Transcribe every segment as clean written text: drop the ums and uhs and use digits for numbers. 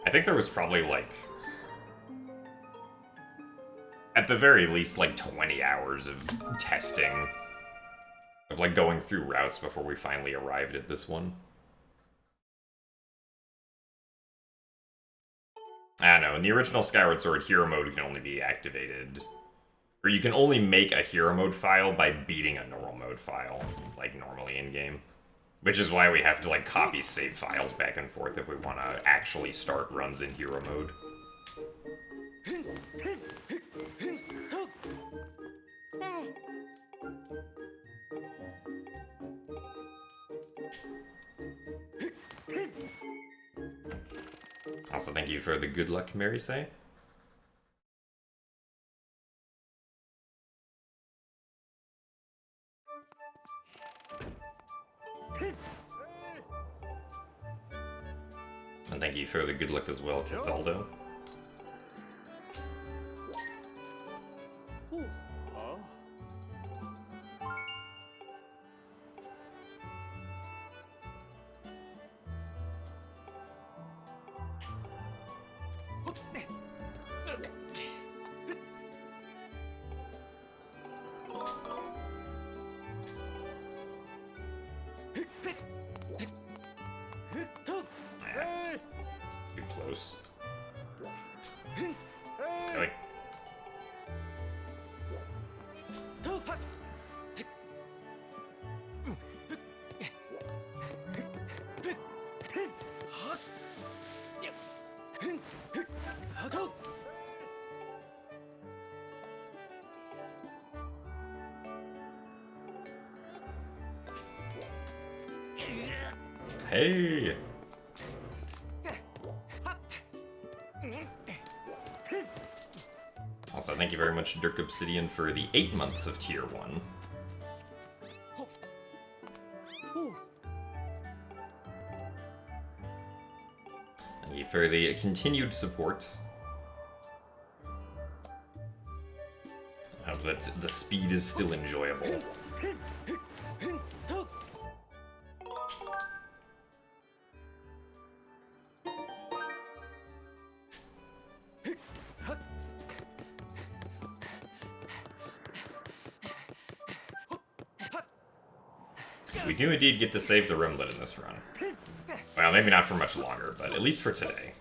I think there was probably, like, at the very least, like, 20 hours of testing. Of, like, going through routes before we finally arrived at this one. I don't know, in the original Skyward Sword, hero mode can only be activated... Or you can only make a hero mode file by beating a normal mode file, like, normally in-game. Which is why we have to, like, copy save files back and forth if we want to actually start runs in hero mode. Also, thank you for the good luck, Mary Say. And thank you for the good luck as well, Cathaldo. Hey! Also, thank you very much, Dirk Obsidian, for the 8 months of Tier 1. Thank you for the continued support. I hope that the speed is still enjoyable. We do indeed get to save the rimlet in this run. Well, maybe not for much longer, but at least for today.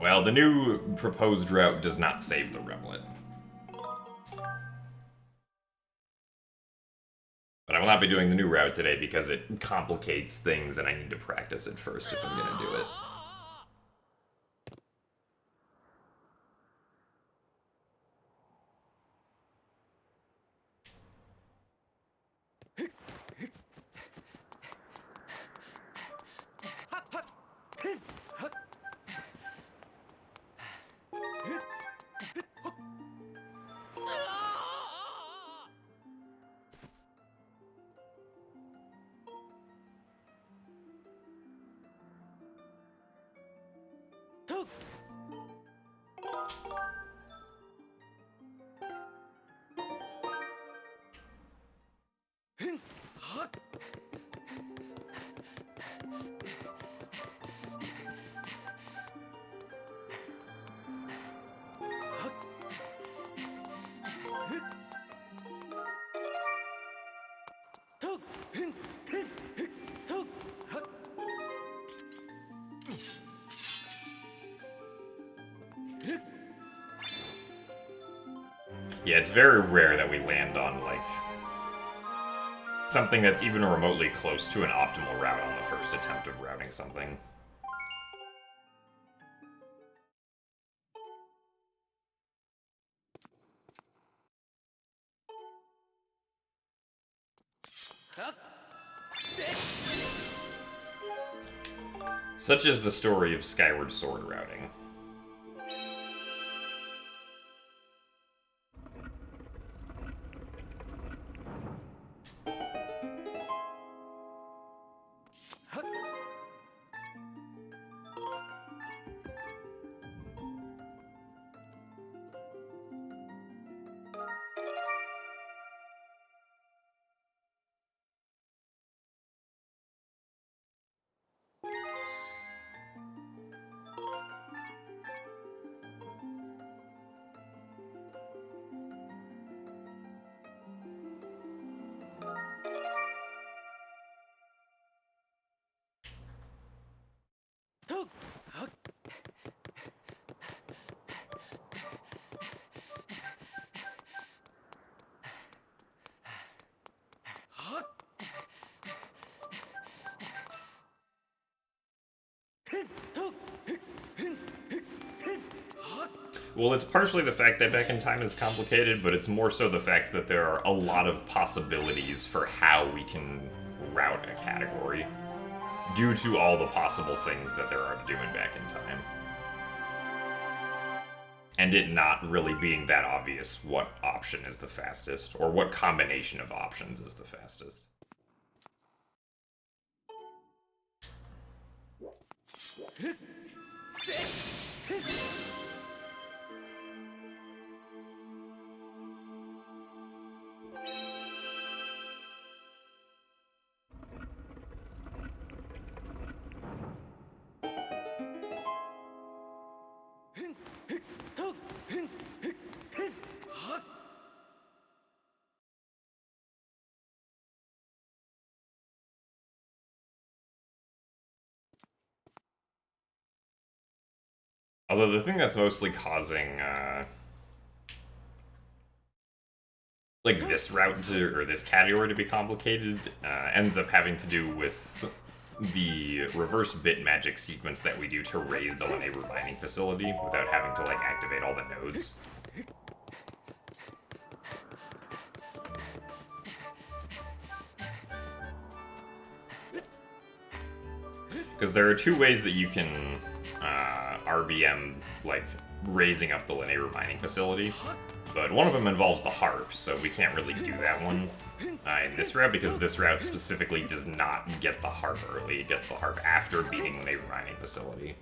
Well, the new proposed route does not save the rimlet. But I will not be doing the new route today because it complicates things and I need to practice it first if I'm gonna do it. Yeah, it's very rare that we land on, like, something that's even remotely close to an optimal route on the first attempt of routing something. Such is the story of Skyward Sword routing. Well, it's partially the fact that back in time is complicated, but it's more so the fact that there are a lot of possibilities for how we can route a category due to all the possible things that there are to do in back in time. And it not really being that obvious what option is the fastest, or what combination of options is the fastest. Although the thing that's mostly causing, like, this route to, or this category to be complicated, ends up having to do with the reverse bit magic sequence that we do to raise the neighbor mining facility without having to, like, activate all the nodes. Because there are two ways that you can RBM, like, raising up the neighbor mining facility, but one of them involves the harp, so we can't really do that one in this route, because this route specifically does not get the harp early. It gets the harp after beating the neighbor mining facility.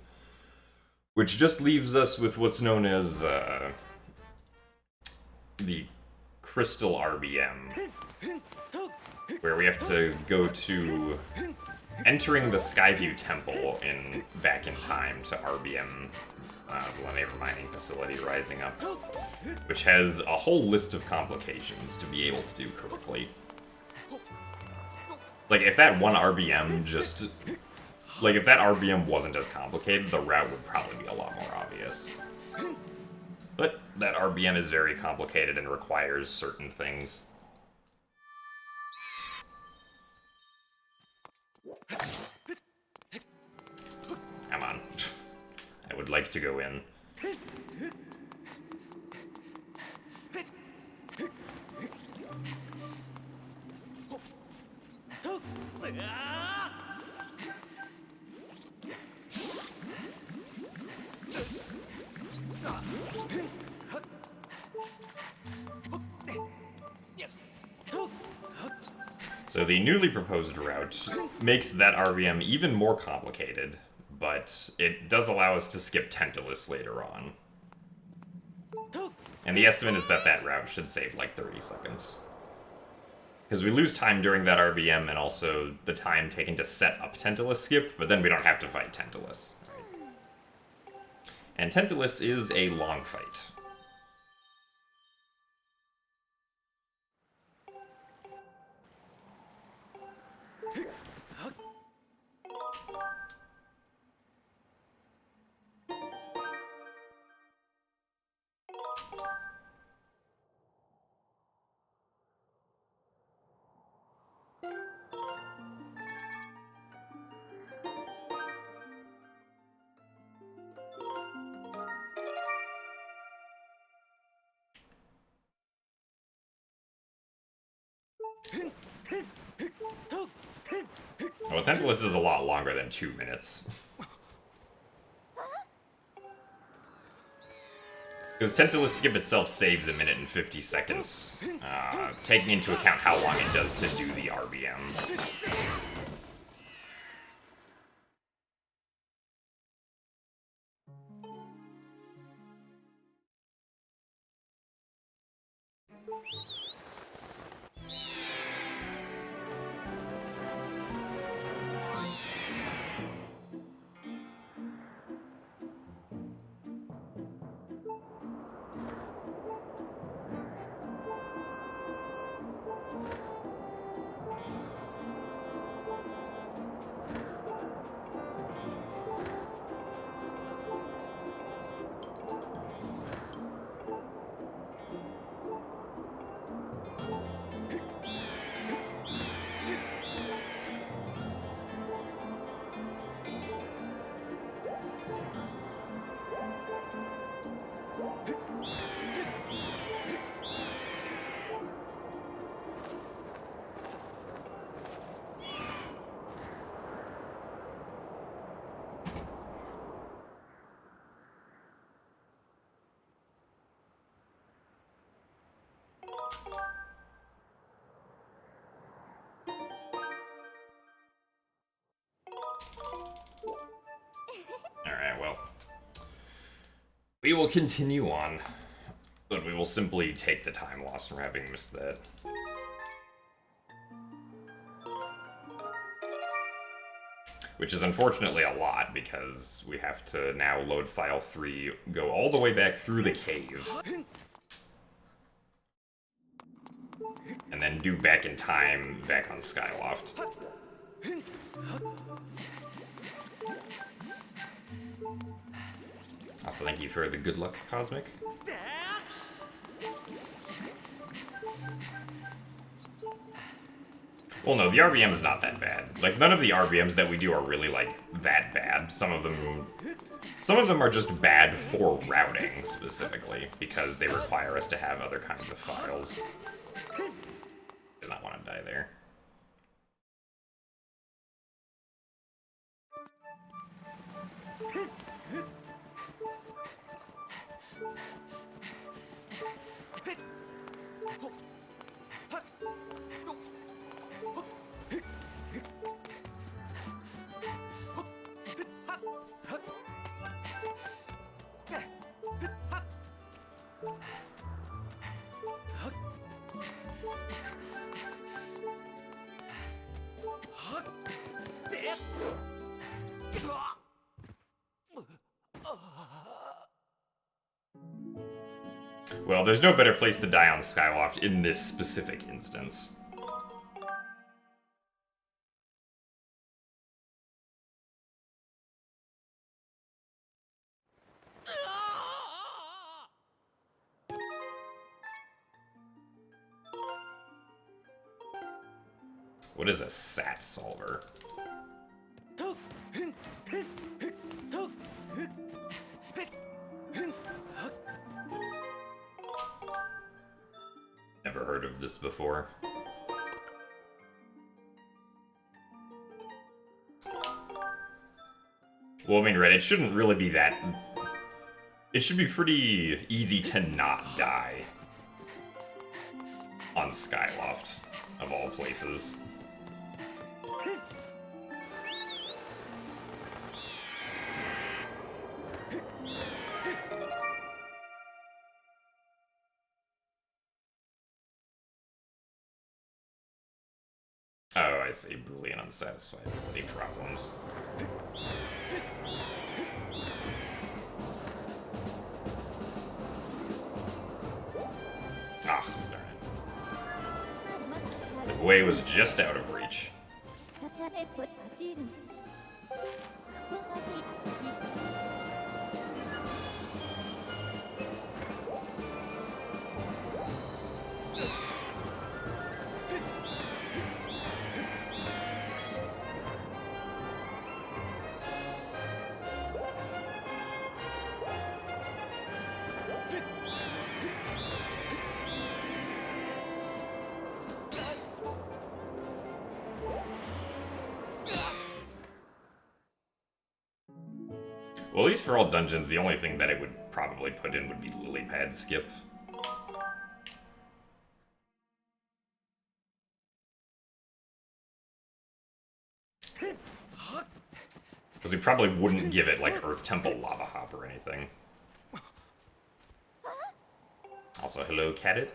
Which just leaves us with what's known as the Crystal RBM, where we have to go to entering the Skyview Temple back in time to RBM the neighbor mining facility rising up, which has a whole list of complications to be able to do correctly. Like, if that one RBM just... Like, if that RBM wasn't as complicated, the route would probably be a lot more obvious. But that RBM is very complicated and requires certain things. Come on. I would like to go in. So the newly proposed route makes that RBM even more complicated, but it does allow us to skip Tantalus later on. And the estimate is that that route should save like 30 seconds. Because we lose time during that RBM and also the time taken to set up Tantalus skip, but then we don't have to fight Tantalus. Right? And Tantalus is a long fight. Well, Tantalus is a lot longer than 2 minutes. Because Tantalus skip itself saves 1 minute and 50 seconds, taking into account how long it does to do the RBM. We will continue on, but we will simply take the time loss from having missed that. Which is unfortunately a lot, because we have to now load file 3, go all the way back through the cave, and then do back in time back on Skyloft. Also, thank you for the good luck, Cosmic. Well, no, the RBM is not that bad. Like, none of the RBMs that we do are really, like, that bad. Some of them are just bad for routing, specifically, because they require us to have other kinds of files. Did not want to die there. Well, there's no better place to die on Skyloft in this specific instance. What is a SAT solver? Never heard of this before. Well, I mean, right, it shouldn't really be that... It should be pretty easy to not die on Skyloft, of all places. Oh, I see. Boolean unsatisfiability problems. Ah, darn it. The way was just out of reach. Well, at least for all dungeons, the only thing that it would probably put in would be lily pad skip. Because we probably wouldn't give it, like, Earth Temple Lava Hop or anything. Also, hello, Cadet.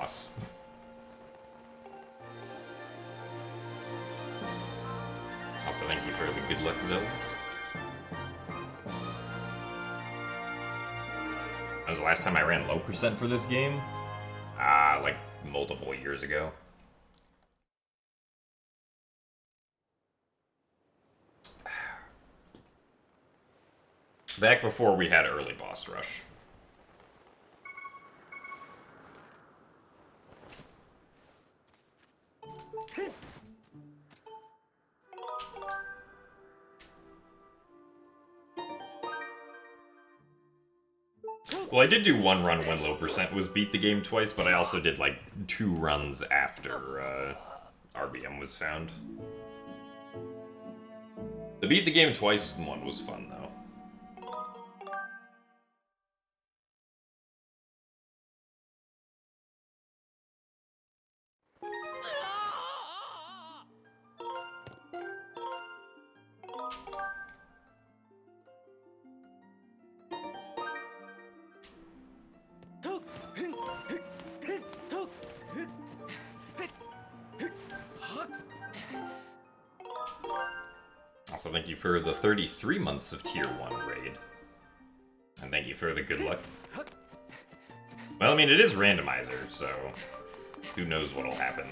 boss. Also, thank you for the good luck zones. That was the last time I ran low percent for this game. Like multiple years ago. Back before we had early boss rush. Well, I did do one run when low percent was beat the game twice, but I also did like 2 runs after RBM was found. The beat the game twice one was fun though. Also, thank you for the 33 months of Tier 1 raid. And thank you for the good luck. Well, I mean, it is randomizer, so who knows what'll happen.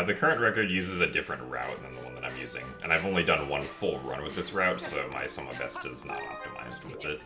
The current record uses a different route than the one that I'm using, and I've only done one full run with this route, so my sum of best is not optimized with it.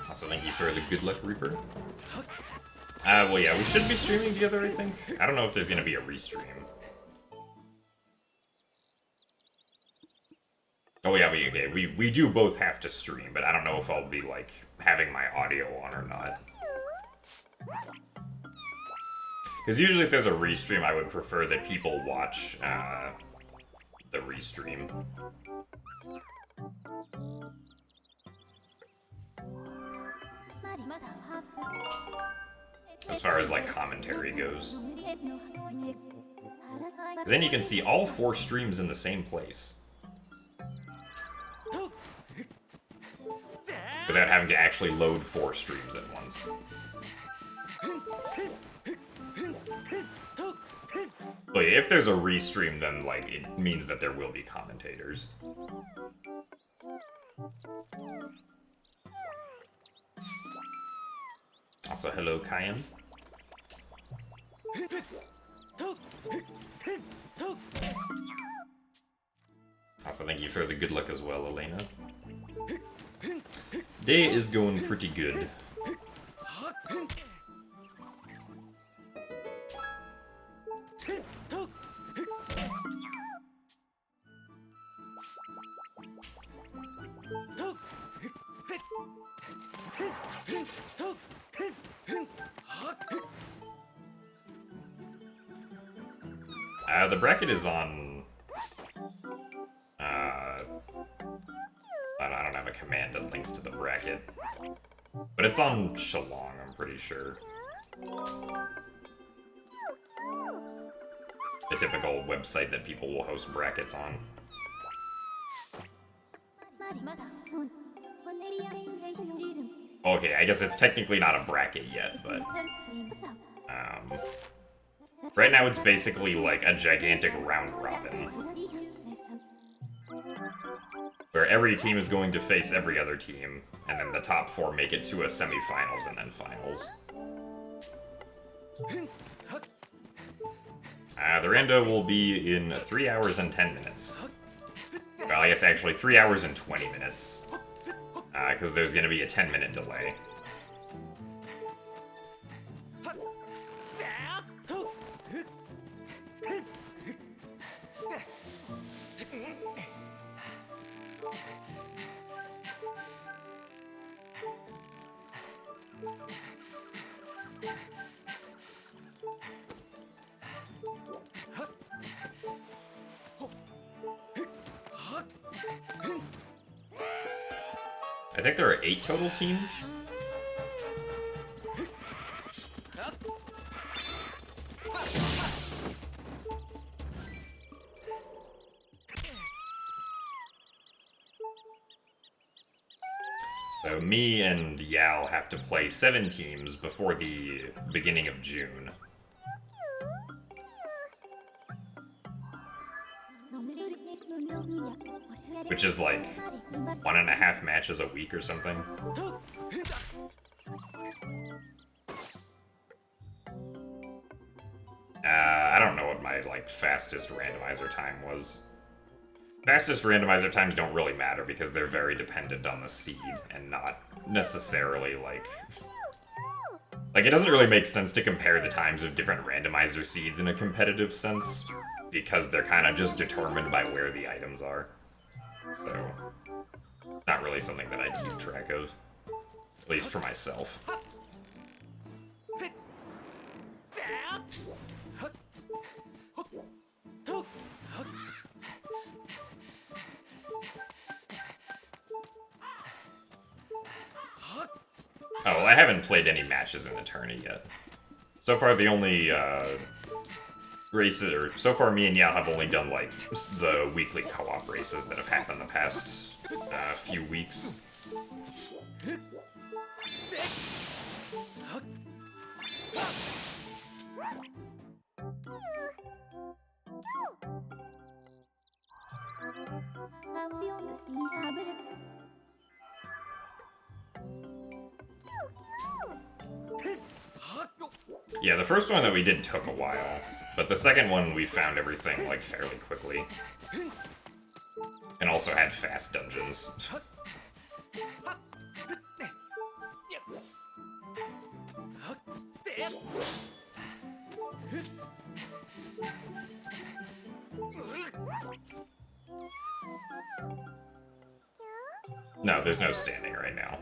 Also, thank you for the good luck, Reaper. Well, yeah, we should be streaming together, I think. I don't know if there's gonna be a restream. Oh yeah, we do both have to stream, but I don't know if I'll be, like, having my audio on or not. Because usually if there's a restream, I would prefer that people watch, the restream. As far as, like, commentary goes. Then you can see all 4 streams in the same place. Without having to actually load 4 streams at once. But yeah, if there's a restream, then, like, it means that there will be commentators. Also, hello, Kyan. Also, thank you for the good luck as well, Elena. Day is going pretty good. The bracket is on... I don't have a command that links to the bracket. But it's on Shalong, I'm pretty sure. The typical website that people will host brackets on. Okay, I guess it's technically not a bracket yet, but... right now it's basically like a gigantic round robin. Where every team is going to face every other team, and then the top 4 make it to a semifinals and then finals. The rando will be in 3 hours and 10 minutes. Well, I guess actually 3 hours and 20 minutes. Because there's going to be a 10-minute delay. I think there are 8 total teams. So me and Yal have to play 7 teams before the beginning of June. Which is like 1.5 matches a week or something. I don't know what my like fastest randomizer time was. Fastest randomizer times don't really matter because they're very dependent on the seed and not necessarily like it doesn't really make sense to compare the times of different randomizer seeds in a competitive sense because they're kind of just determined by where the items are. So, not really something that I keep track of, at least for myself. Oh, well, I haven't played any matches in the tourney yet. So far, the only races, or so far me and Yao have only done like the weekly co-op races that have happened the past few weeks. Yeah, the first one that we did took a while, but the second one we found everything, like, fairly quickly. And also had fast dungeons. No, there's no standing right now.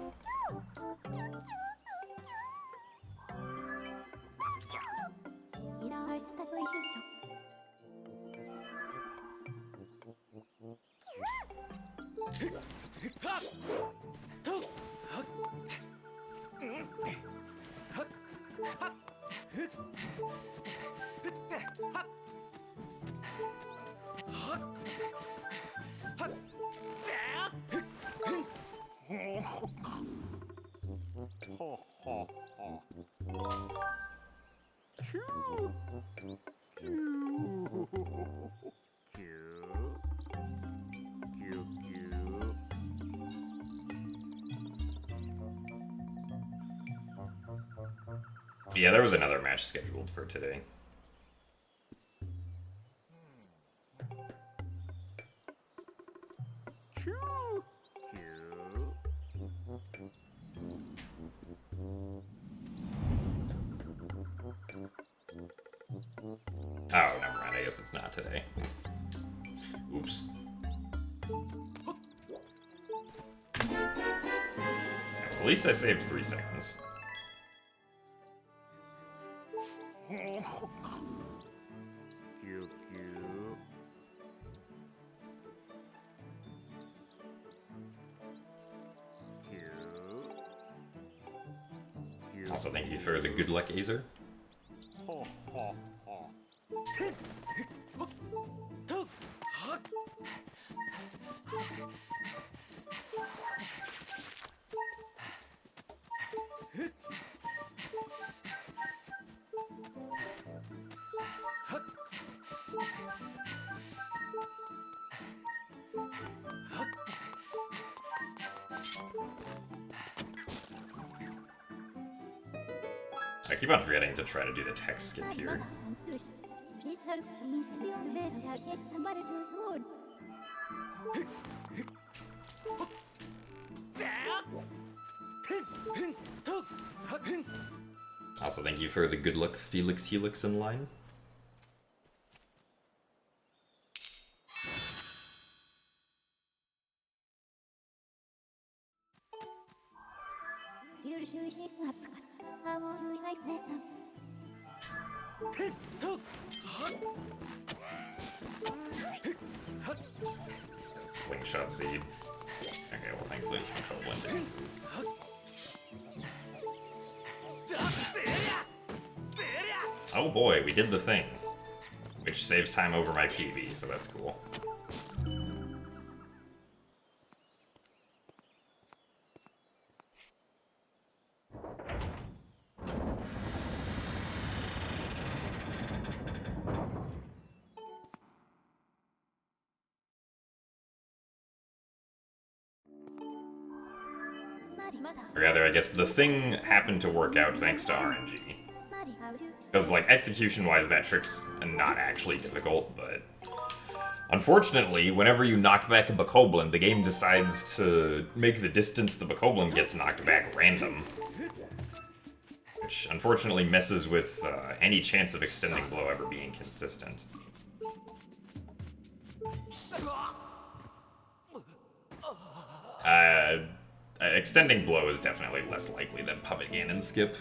Yeah, there was another match scheduled for today. Oh, never mind. I guess it's not today. Oops. At least I saved 3 seconds. Also, thank you for the good luck, Azer. I keep on forgetting to try to do the text skip here. Also, thank you for the good luck, Felix Helix in line. Slingshot seed. Okay, well, thankfully it's blending. Oh boy, we did the thing. Which saves time over my PB, so that's cool. Or rather, I guess the thing happened to work out thanks to RNG. Because, like, execution-wise, that trick's not actually difficult, but... Unfortunately, whenever you knock back a Bokoblin, the game decides to make the distance the Bokoblin gets knocked back random. Which, unfortunately, messes with any chance of extending blow ever being consistent. Extending blow is definitely less likely than Puppet Ganon skip.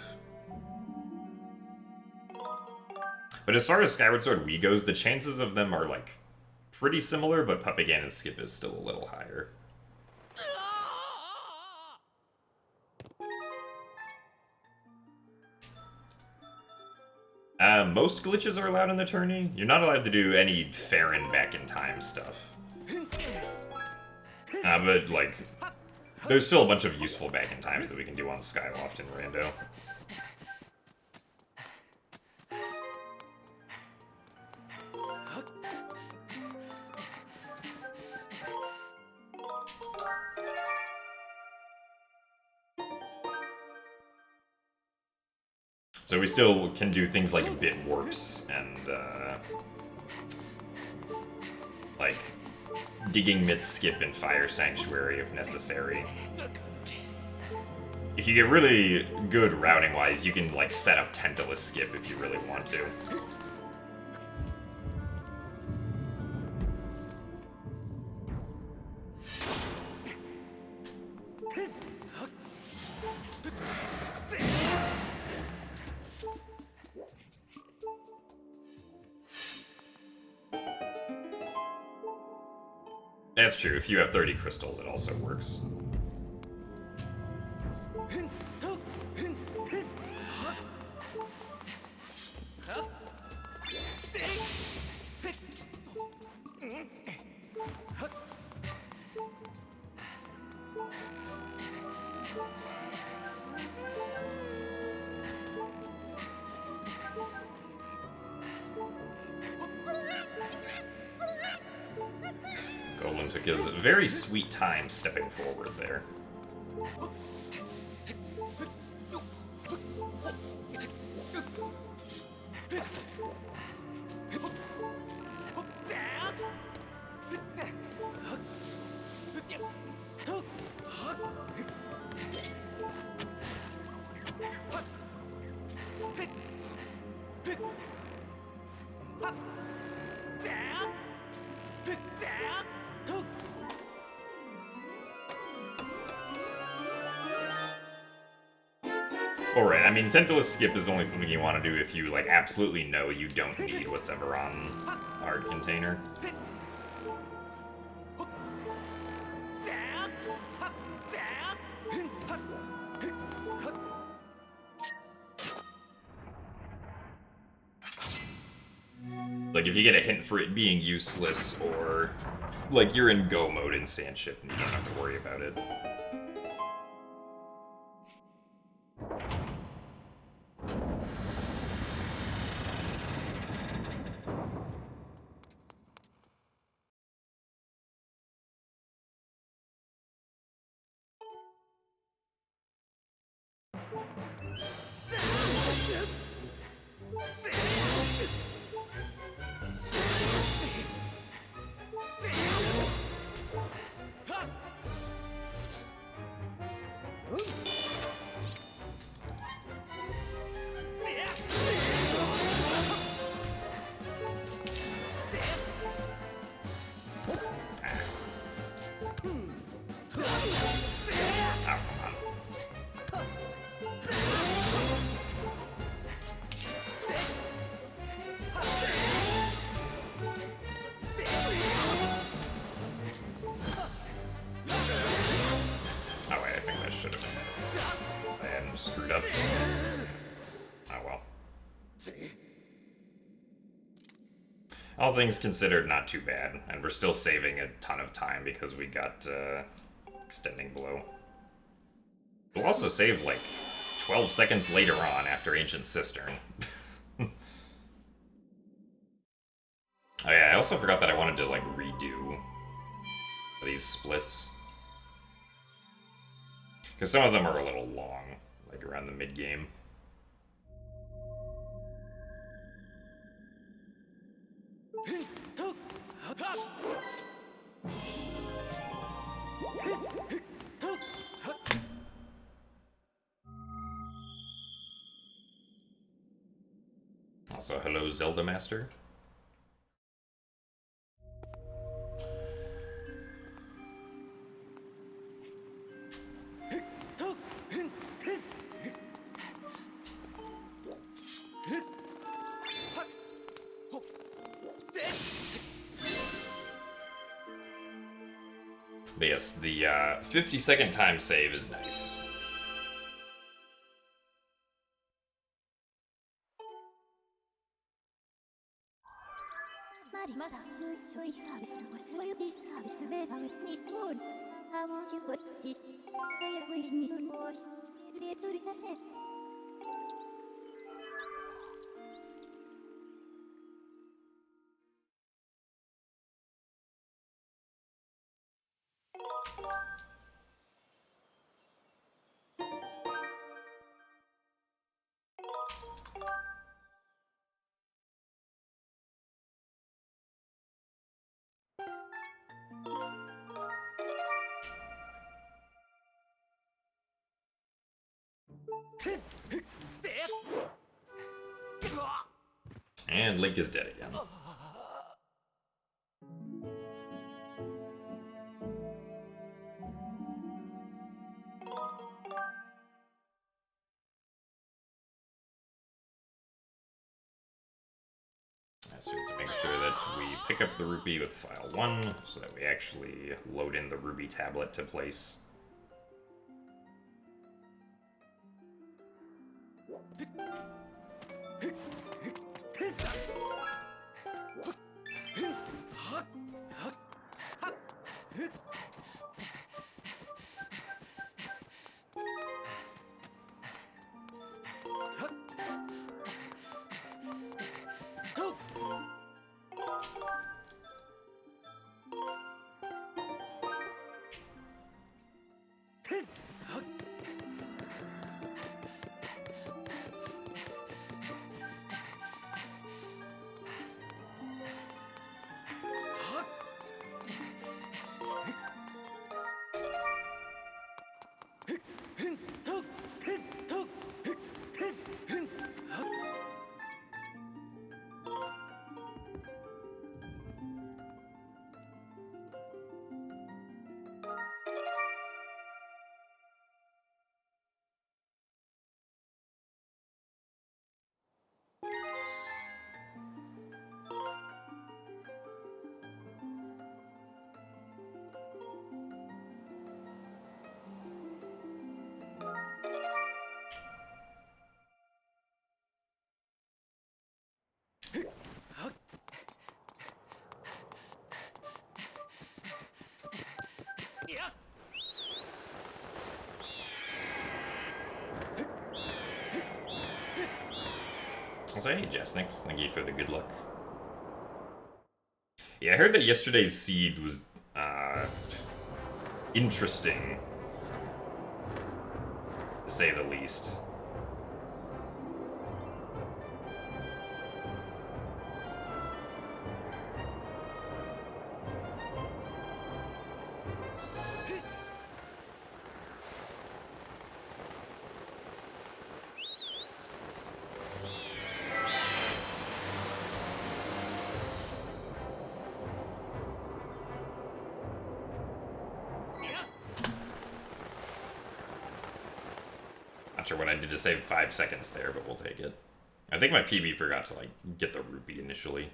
But as far as Skyward Sword Wii goes, the chances of them are, like, pretty similar, but Puppet Ganon skip is still a little higher. Most glitches are allowed in the tourney. You're not allowed to do any Farron back-in-time stuff. But, like, there's still a bunch of useful back-in-times that we can do on Skyloft and Rando. So we still can do things like bit warps and, like, digging myth skip in Fire Sanctuary if necessary. If you get really good routing-wise, you can, like, set up Tentalus skip if you really want to. That's true, if you have 30 crystals, it also works. Goblin took his very sweet time stepping forward there. Alright, I mean, Tentalus skip is only something you want to do if you, like, absolutely know you don't need what's ever on hard container. Like, if you get a hint for it being useless, or, like, you're in go mode in Sandship and you don't have to worry about it. All things considered, not too bad, and we're still saving a ton of time because we got extending blow. We'll also save like 12 seconds later on after Ancient Cistern. Oh yeah, I also forgot that I wanted to like redo these splits. Because some of them are a little long, like around the mid-game. Also, hello, Zelda Master. But yes, the 50-second time save is nice. And Link is dead again. So we have to make sure that we pick up the rupee with file 1, so that we actually load in the ruby tablet to place. Also, hey, Jasnix, thank you for the good luck. Yeah, I heard that yesterday's seed was, interesting, to say the least. Not sure what I did to save 5 seconds there, but we'll take it. I think my PB forgot to, like, get the rupee initially.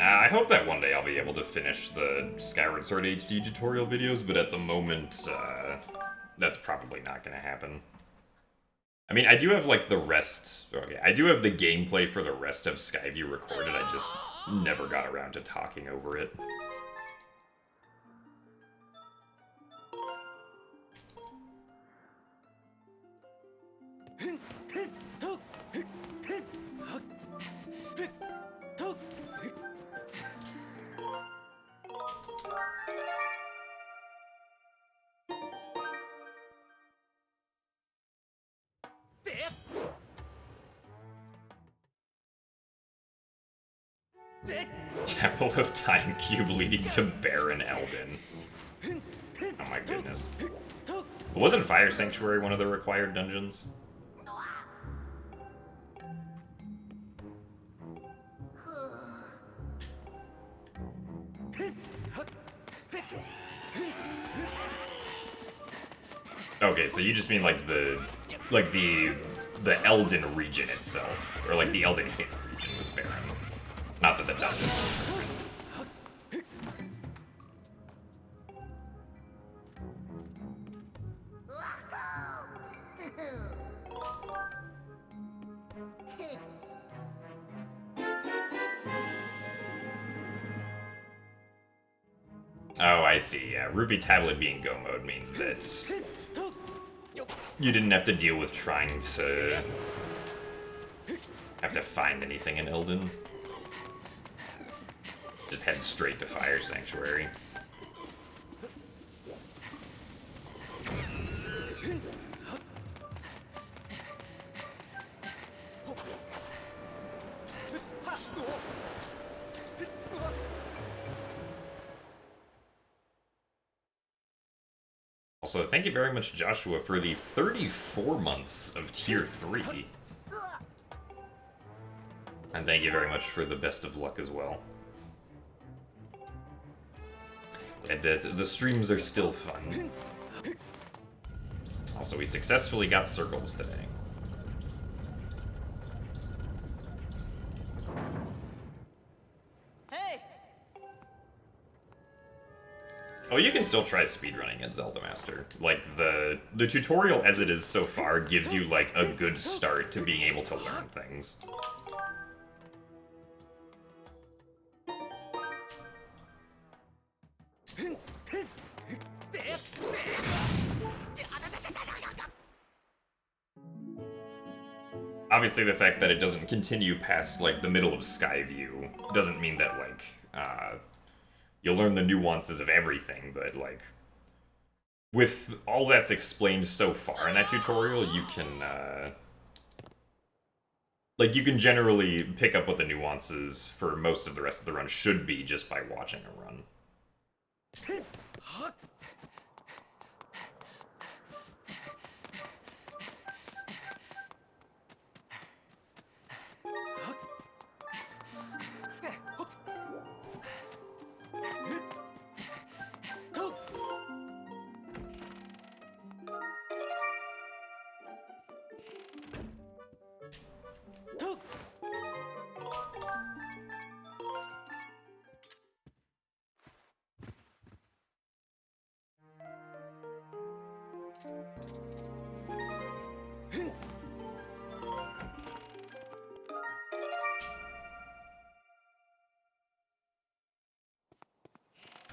I hope that one day I'll be able to finish the Skyward Sword HD tutorial videos, but at the moment, that's probably not going to happen. I mean, I do have, like, the rest... Okay, I do have the gameplay for the rest of Skyview recorded, I just never got around to talking over it. Temple of Time Cube leading to Baron Eldin. Oh my goodness. Wasn't Fire Sanctuary one of the required dungeons? Okay, so you just mean like the Eldin region itself, or like the Eldin hit region was Baron. Not that the dungeons were Oh, I see. Yeah, Ruby Tablet being Go mode means that you didn't have to deal with trying to have to find anything in Eldin. Just head straight to Fire Sanctuary. Also, thank you very much, Joshua, for the 34 months of Tier 3. And thank you very much for the best of luck as well. Glad that the streams are still fun. Also, we successfully got circles today. Hey! Oh, you can still try speedrunning at Zelda Master. Like, the tutorial as it is so far gives you, like, a good start to being able to learn things. Obviously, the fact that it doesn't continue past, like, the middle of Skyview doesn't mean that, like, you'll learn the nuances of everything, but, like, with all that's explained so far in that tutorial, you can, like, you can generally pick up what the nuances for most of the rest of the run should be just by watching a run.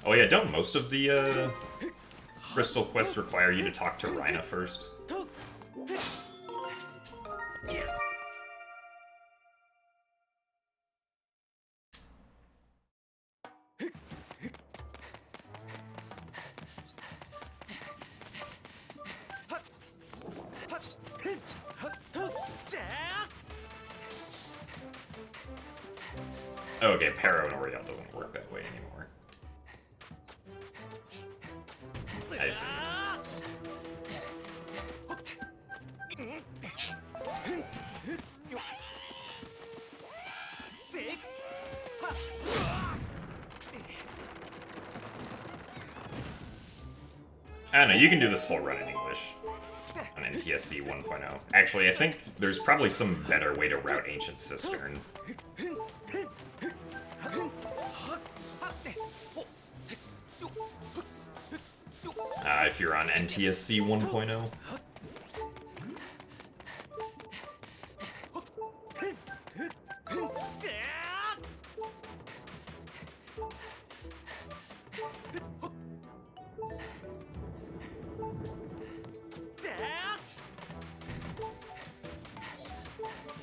Oh yeah, don't most of the crystal quests require you to talk to Rhina first? Oh, okay, Pero and Oriel doesn't work that way anymore. I see. I don't know, you can do this whole run in English on NTSC 1.0. Actually, I think there's probably some better way to route Ancient Cistern. If you're on NTSC 1.0.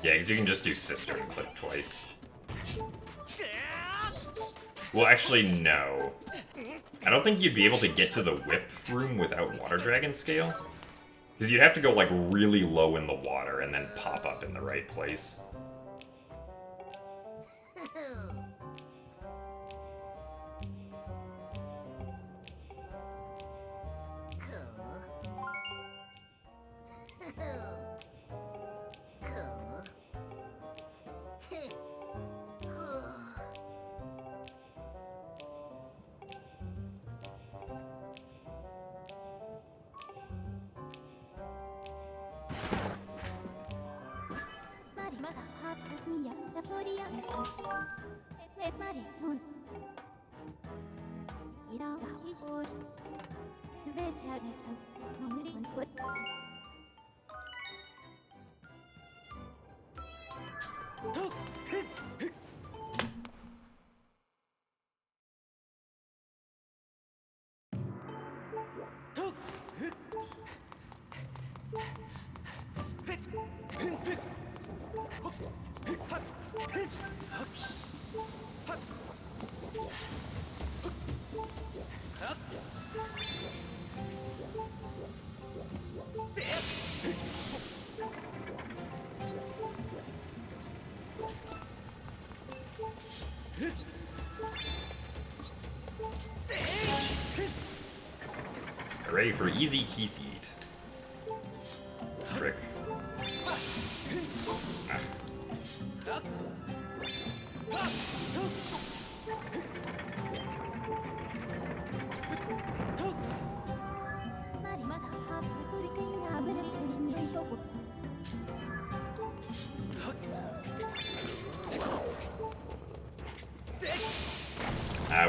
Yeah, because you can just do Cistern and click twice. Well, actually, no. I don't think you'd be able to get to the whip room without Water Dragon Scale. Because you'd have to go, like, really low in the water and then pop up in the right place. Ready for easy key seed. Trick.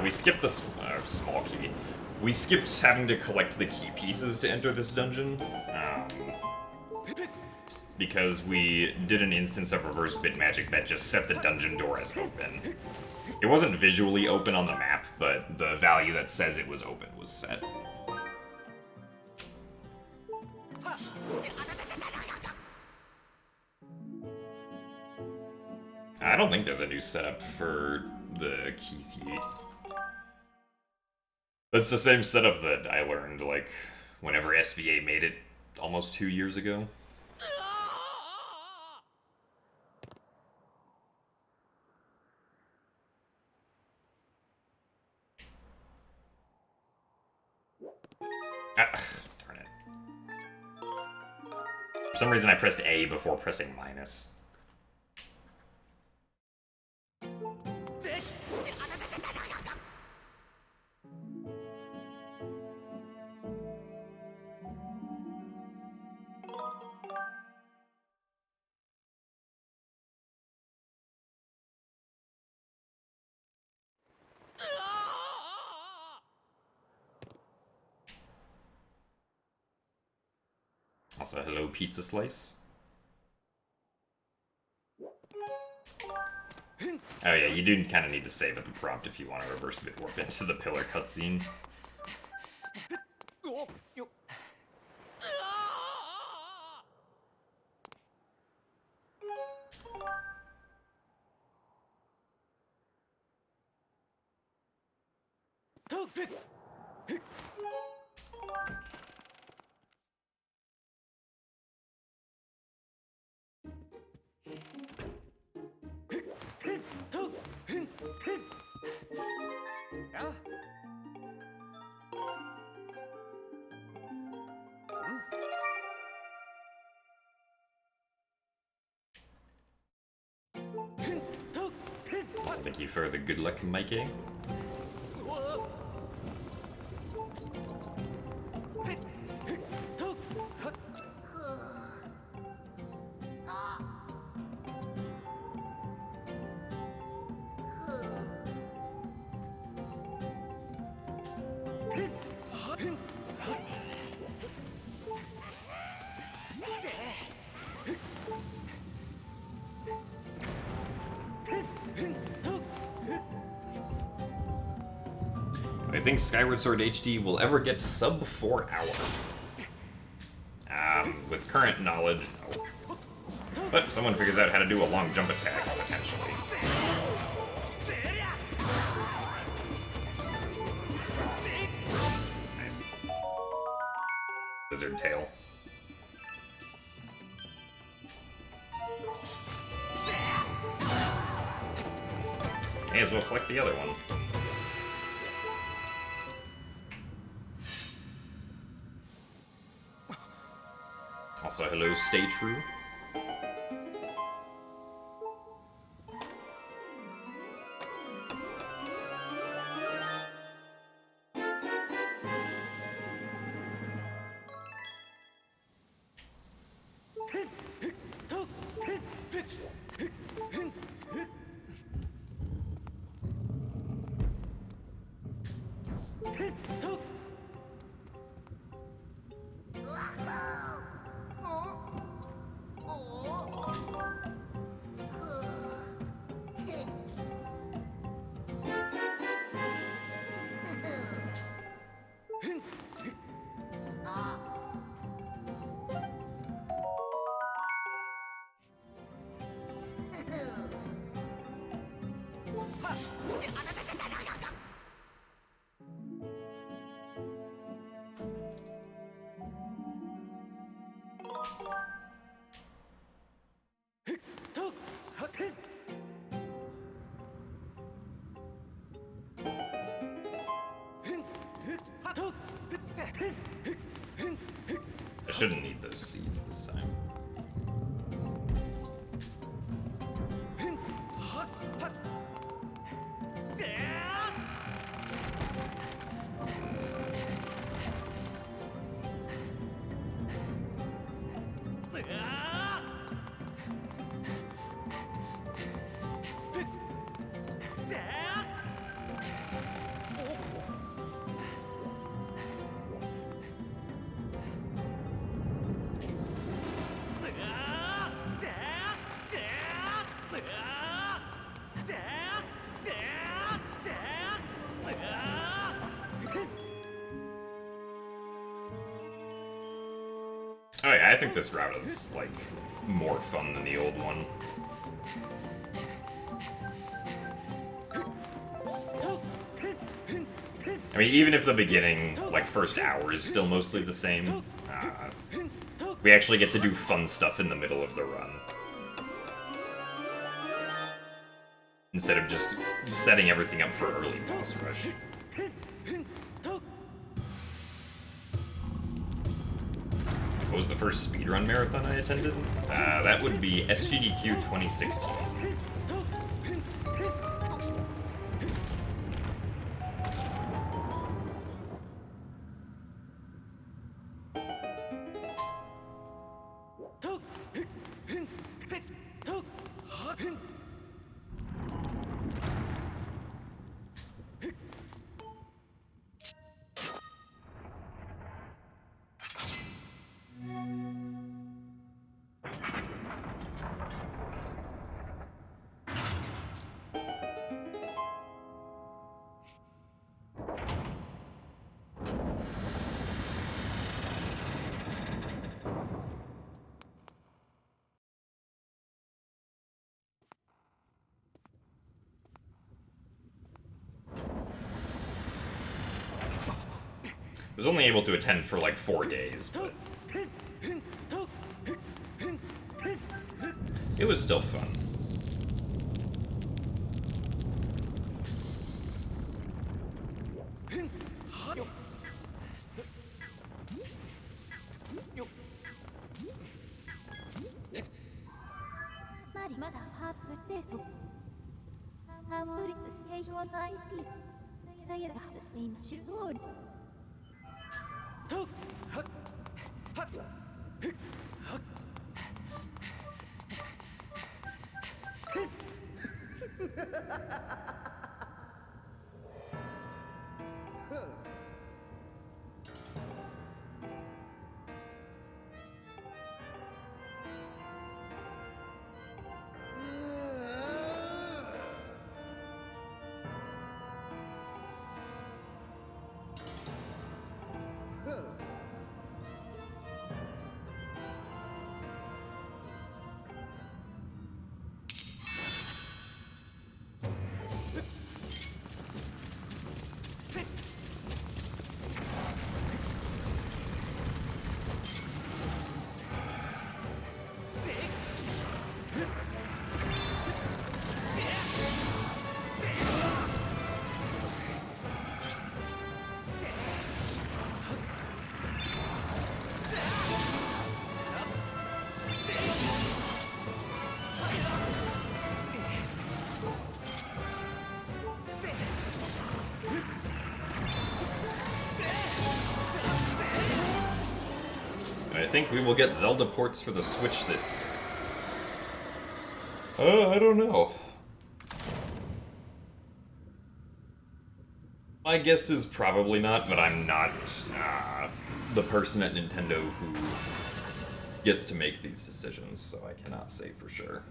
We skipped the small key. We skipped having to collect the key pieces to enter this dungeon, because we did an instance of reverse bit magic that just set the dungeon door as open. It wasn't visually open on the map, but the value that says it was open was set. I don't think there's a new setup for the key seed. That's the same setup that I learned, like, whenever SVA made it almost 2 years ago. Ah, darn it. For some reason I pressed A before pressing minus. Also, hello, pizza slice. Oh yeah, you do kind of need to save at the prompt if you want to reverse bit warp into the pillar cutscene. Thank you for the good luck, Mikey. I think Skyward Sword HD will ever get sub 4 hour. With current knowledge, no. But if someone figures out how to do a long jump attack, potentially. Nice. Lizard tail. May as well collect the other one. Also, hello, stay true. I shouldn't need those seeds this time. Oh yeah, I think this route is, like, more fun than the old one. I mean, even if the beginning, like, first hour is still mostly the same, we actually get to do fun stuff in the middle of the run. Instead of just setting everything up for early boss rush. What was the first speedrun marathon I attended? That would be SGDQ 2016. was only able to attend for like 4 days, but it was still fun. I think we will get Zelda ports for the Switch this year. I don't know. My guess is probably not, but I'm not the person at Nintendo who gets to make these decisions, so I cannot say for sure.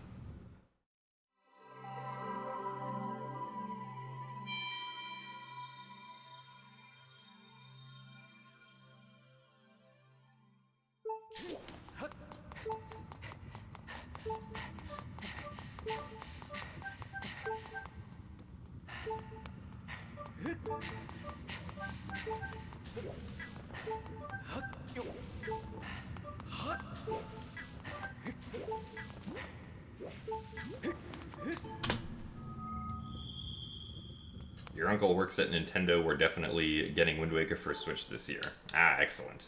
Your uncle works at Nintendo. We're definitely getting Wind Waker for Switch this year. Ah, excellent.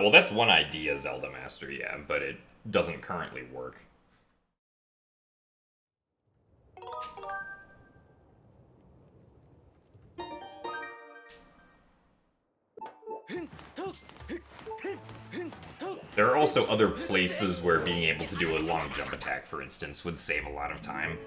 Well, that's one idea, Zelda Master, yeah, but it doesn't currently work. There are also other places where being able to do a long jump attack, for instance, would save a lot of time.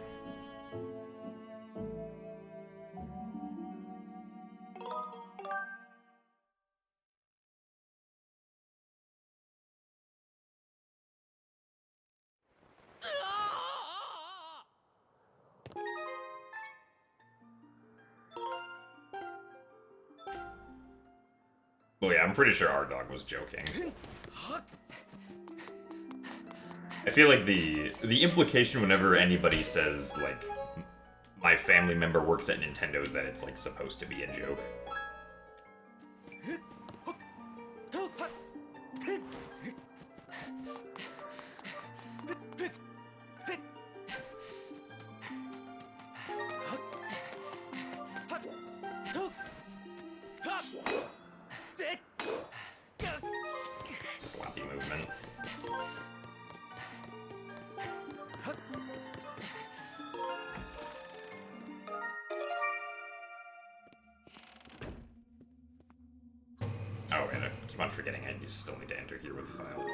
Oh yeah, I'm pretty sure our dog was joking. I feel like the implication whenever anybody says, like, my family member works at Nintendo is that it's, like, supposed to be a joke. Sloppy movement. Oh, wait, I keep on forgetting I still need to enter here with file.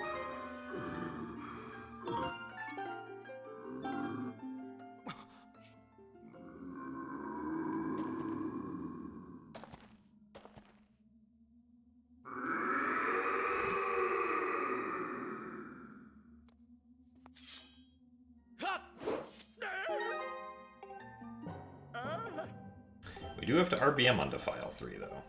We do have to RBM onto file 3, though.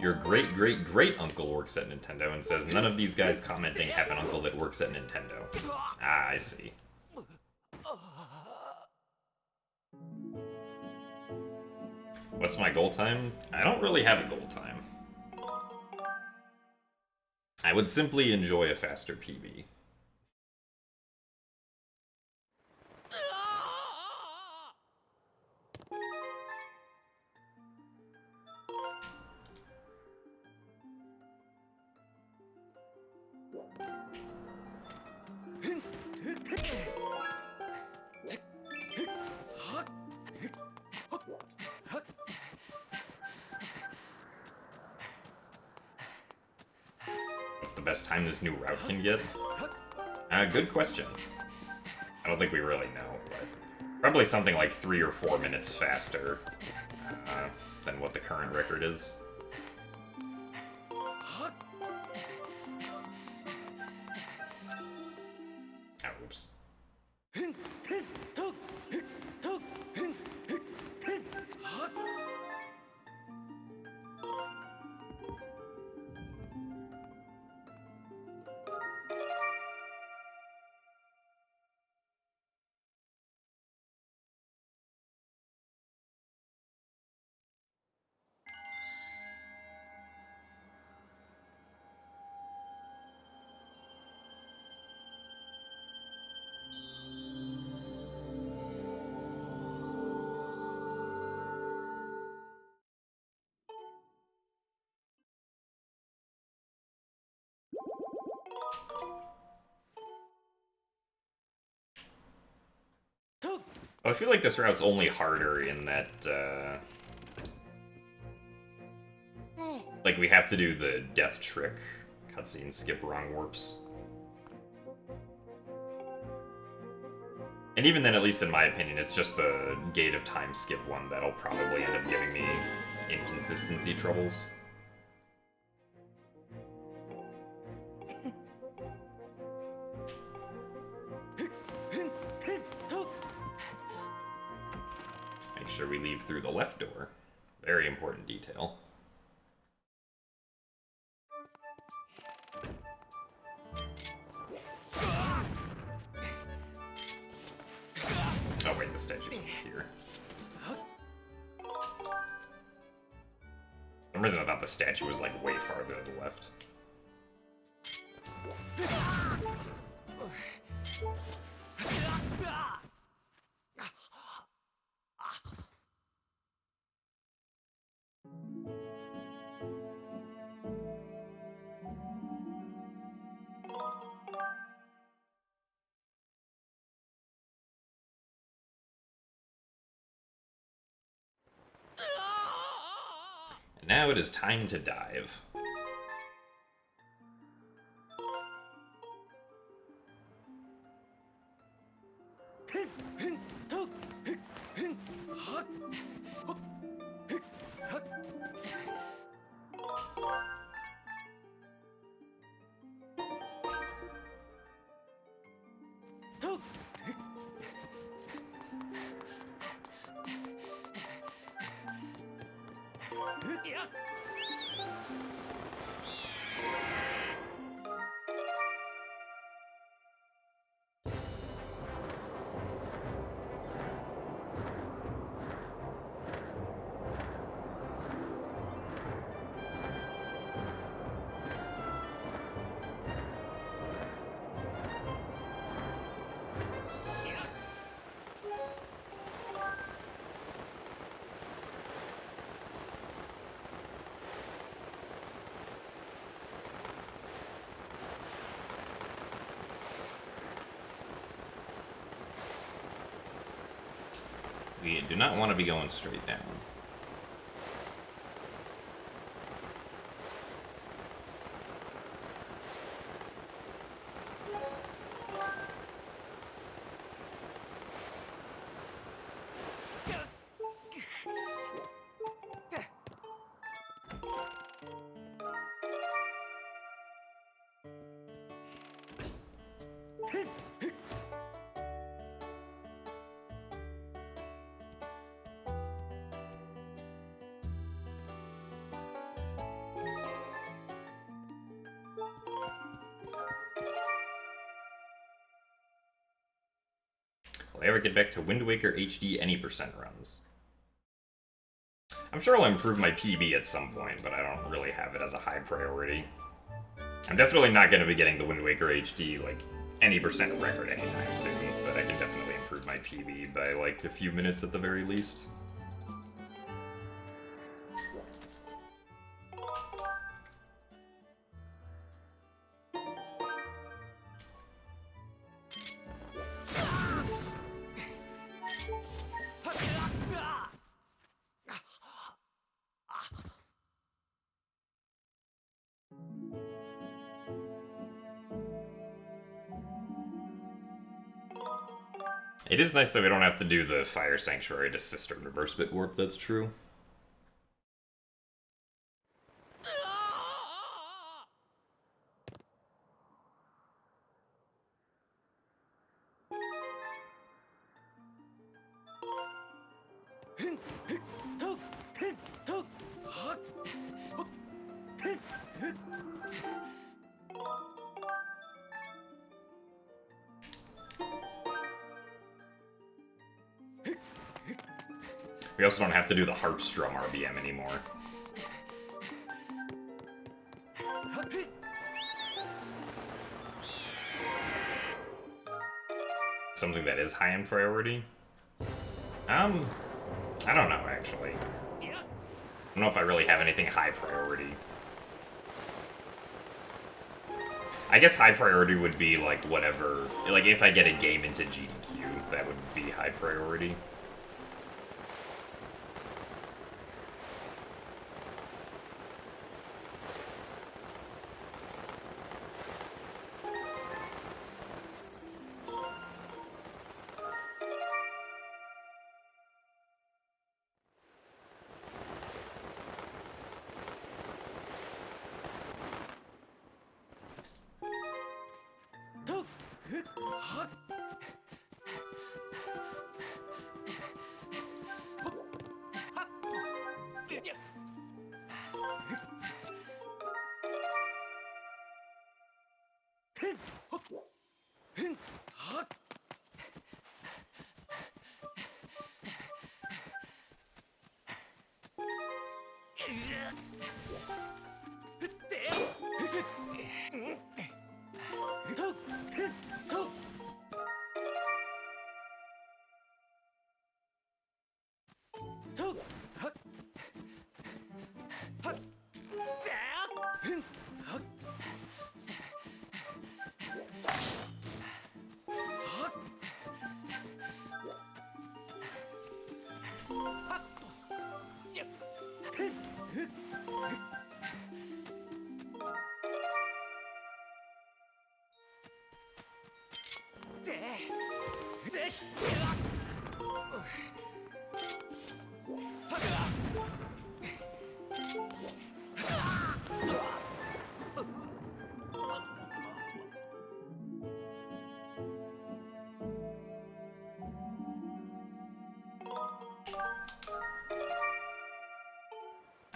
Your great-great-great-uncle works at Nintendo and says none of these guys commenting have an uncle that works at Nintendo. Ah, I see. What's my goal time? I don't really have a goal time. I would simply enjoy a faster PB. What's the best time this new route can get? Good question. I don't think we really know, but probably something like 3 or 4 minutes faster than what the current record is. Oh, oops. I feel like this route's only harder in that, like, we have to do the death trick cutscene, skip wrong warps. And even then, at least in my opinion, it's just the Gate of Time skip one that'll probably end up giving me inconsistency troubles. Make sure we leave through the left door. Very important detail. Oh wait, the statue's over here. For some reason I thought the statue was like way farther to the left. And now it is time to dive. we do not want to be going straight down. Will I ever get back to Wind Waker HD any percent runs? I'm sure I'll improve my PB at some point, but I don't really have it as a high priority. I'm definitely not going to be getting the Wind Waker HD, like, any percent record anytime soon, but I can definitely improve my PB by, like, a few minutes at the very least. It is nice that we don't have to do the Fire Sanctuary to Cistern reverse bit warp, that's true. We also don't have to do the Harpstrum RBM anymore. Something that is high in priority? I don't know, actually. I don't know if I really have anything high priority. I guess high priority would be, like, whatever... Like, if I get a game into GDQ, that would be high priority.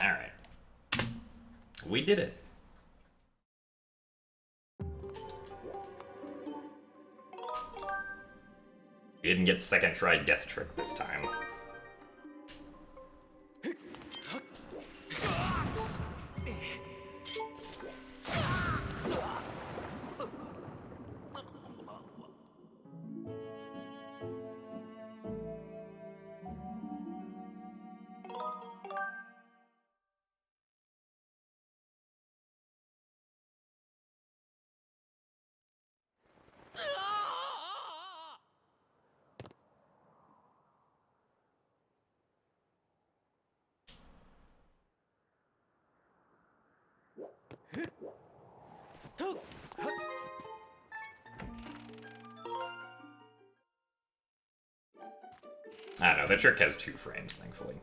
Alright. We did it. We didn't get second try death trick this time. the trick has 2 frames, thankfully.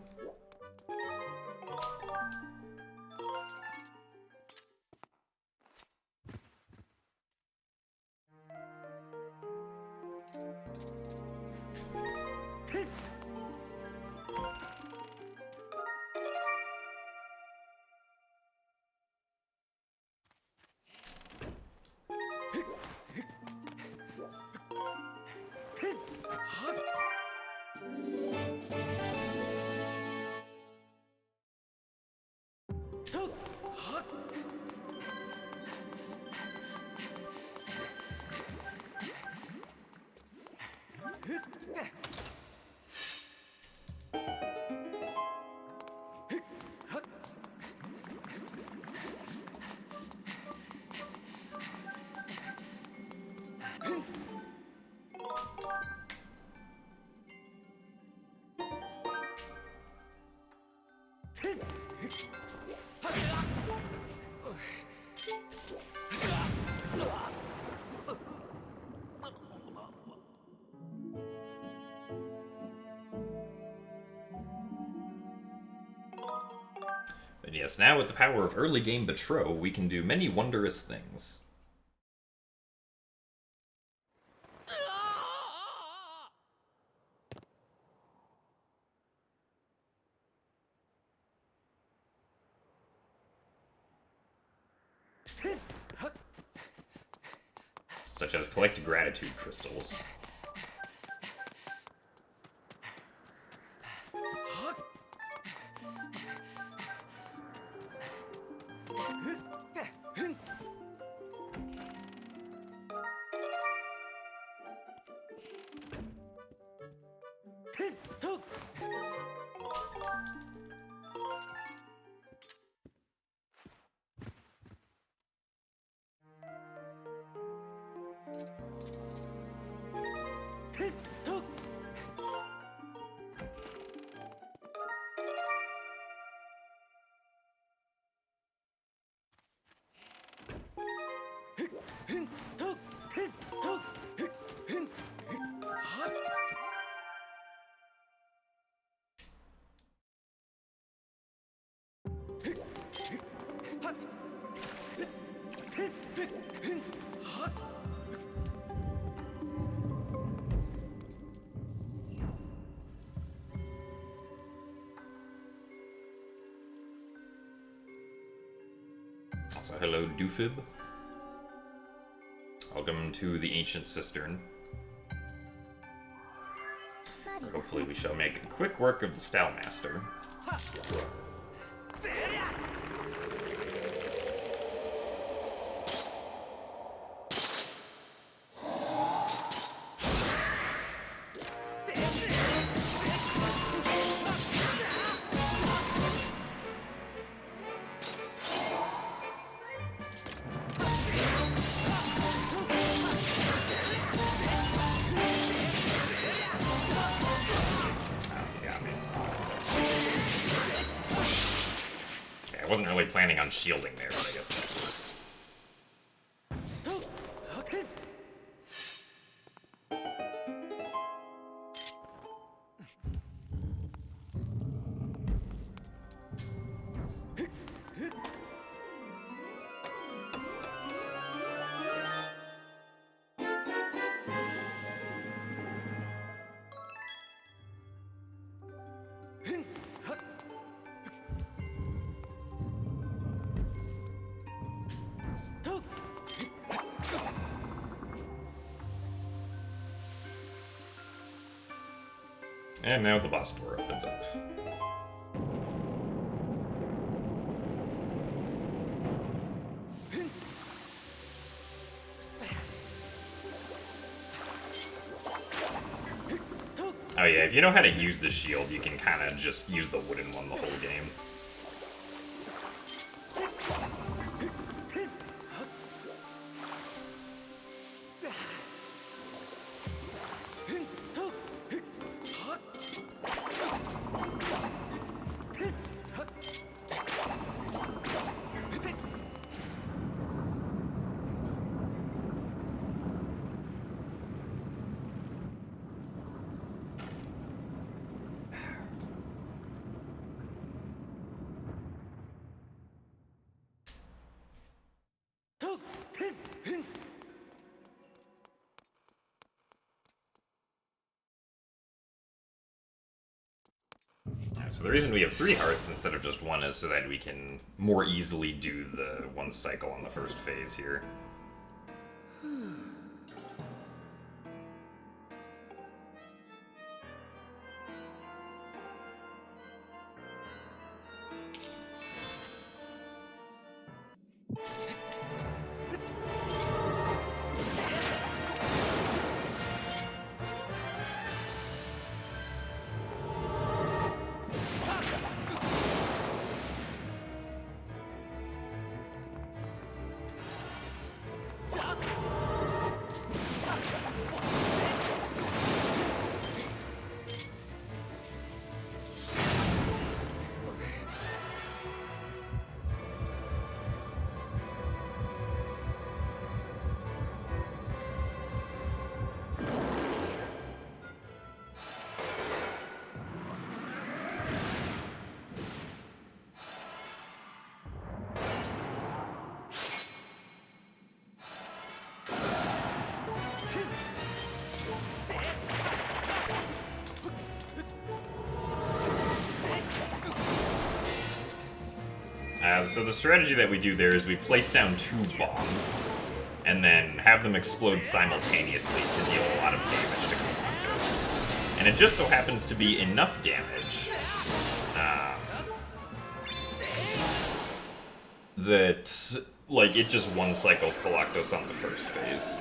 But yes, now with the power of early game Betrow, we can do many wondrous things. Such as collect gratitude crystals. So hello, Doofib. Welcome to the ancient Cistern. Or hopefully we shall make quick work of the Stylemaster. I wasn't really planning on shielding there, but I guess that works. And now the boss door opens up. Oh yeah, if you know how to use the shield, you can kind of just use the wooden one the whole game. So the reason we have 3 hearts instead of just 1 is so that we can more easily do the 1 cycle on the first phase here. So the strategy that we do there is we place down 2 bombs, and then have them explode simultaneously to deal a lot of damage to Galactus. And it just so happens to be enough damage that, like, it just 1 cycles Galactus on the first phase.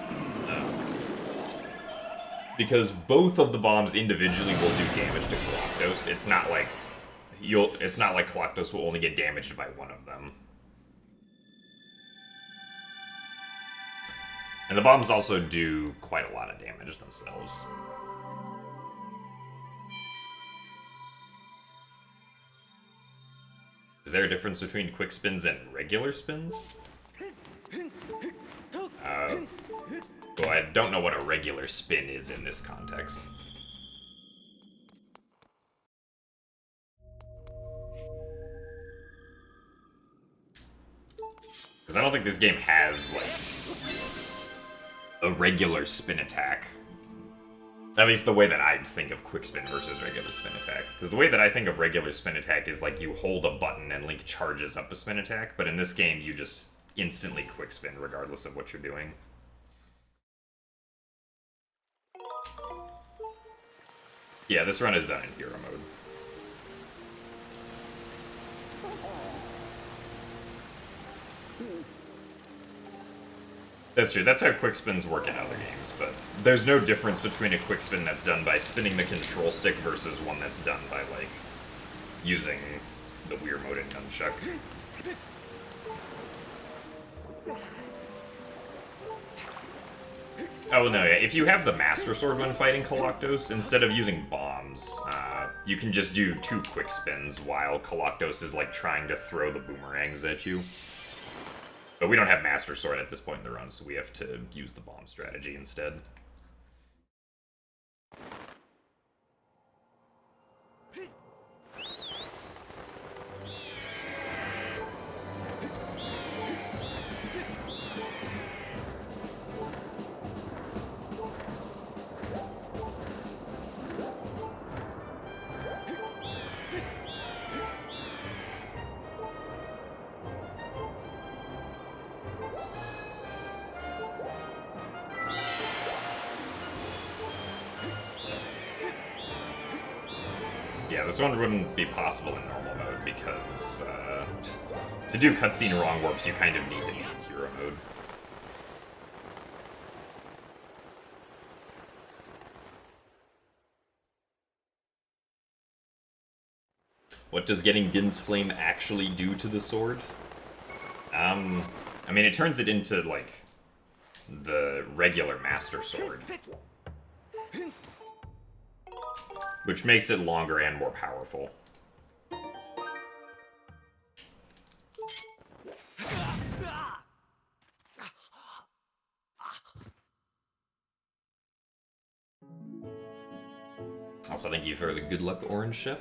Because both of the bombs individually will do damage to Galactus. It's not like Galactus will only get damaged by 1 of them. And the bombs also do quite a lot of damage themselves. Is there a difference between quick spins and regular spins? Well, I don't know what a regular spin is in this context. Because I don't think this game has, like, a regular spin attack. At least the way that I think of quick spin versus regular spin attack. Because the way that I think of regular spin attack is like you hold a button and Link charges up a spin attack, but in this game you just instantly quick spin regardless of what you're doing. Yeah, this run is done in hero mode. That's true, that's how quick spins work in other games, but there's no difference between a quick spin that's done by spinning the control stick versus one that's done by, like, using the Weir mode and nunchuck. Oh, no, yeah, if you have the Master Sword when fighting Galactus, instead of using bombs, you can just do 2 quick spins while Galactus is, like, trying to throw the boomerangs at you. But we don't have Master Sword at this point in the run, so we have to use the bomb strategy instead. Yeah, this one wouldn't be possible in normal mode because to do cutscene wrong warps, you kind of need to be in hero mode. What does getting Din's Flame actually do to the sword? I mean, it turns it into, like, the regular Master Sword, which makes it longer and more powerful. Also, thank you for the good luck, Orange Chef.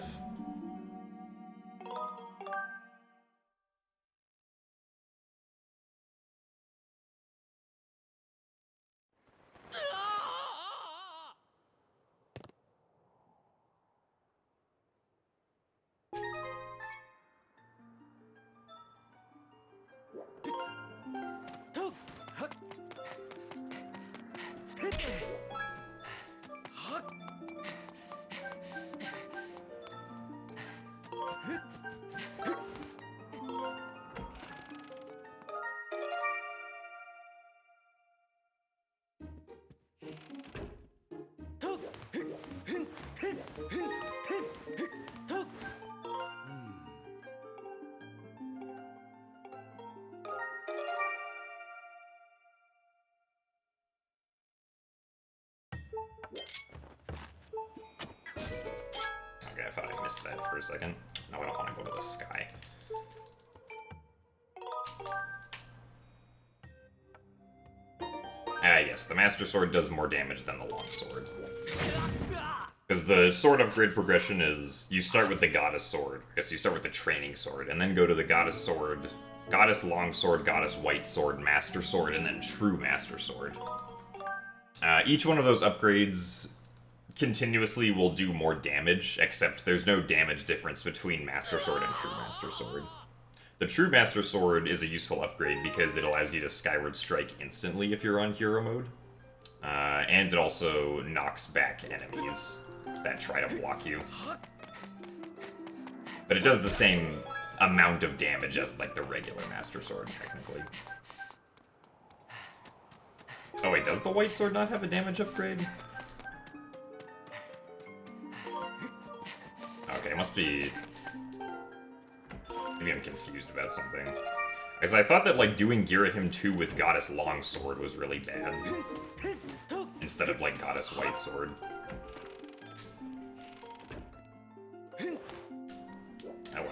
thought I missed that for a second. No, I don't want to go to the sky. Ah, yes, the Master Sword does more damage than the Long Sword. Because the sword upgrade progression is, you start with the Goddess Sword. I guess you start with the Training Sword, and then go to the Goddess Sword, Goddess Long Sword, Goddess White Sword, Master Sword, and then True Master Sword. Each one of those upgrades continuously will do more damage, except there's no damage difference between Master Sword and True Master Sword. The True Master Sword is a useful upgrade because it allows you to Skyward Strike instantly if you're on Hero Mode. And it also knocks back enemies that try to block you. But it does the same amount of damage as, like, the regular Master Sword, technically. Oh wait, does the White Sword not have a damage upgrade? Okay, it must be... Maybe I'm confused about something. Because I thought that, like, doing Girahim 2 with Goddess Long Sword was really bad. Instead of, like, Goddess White Sword. Oh well.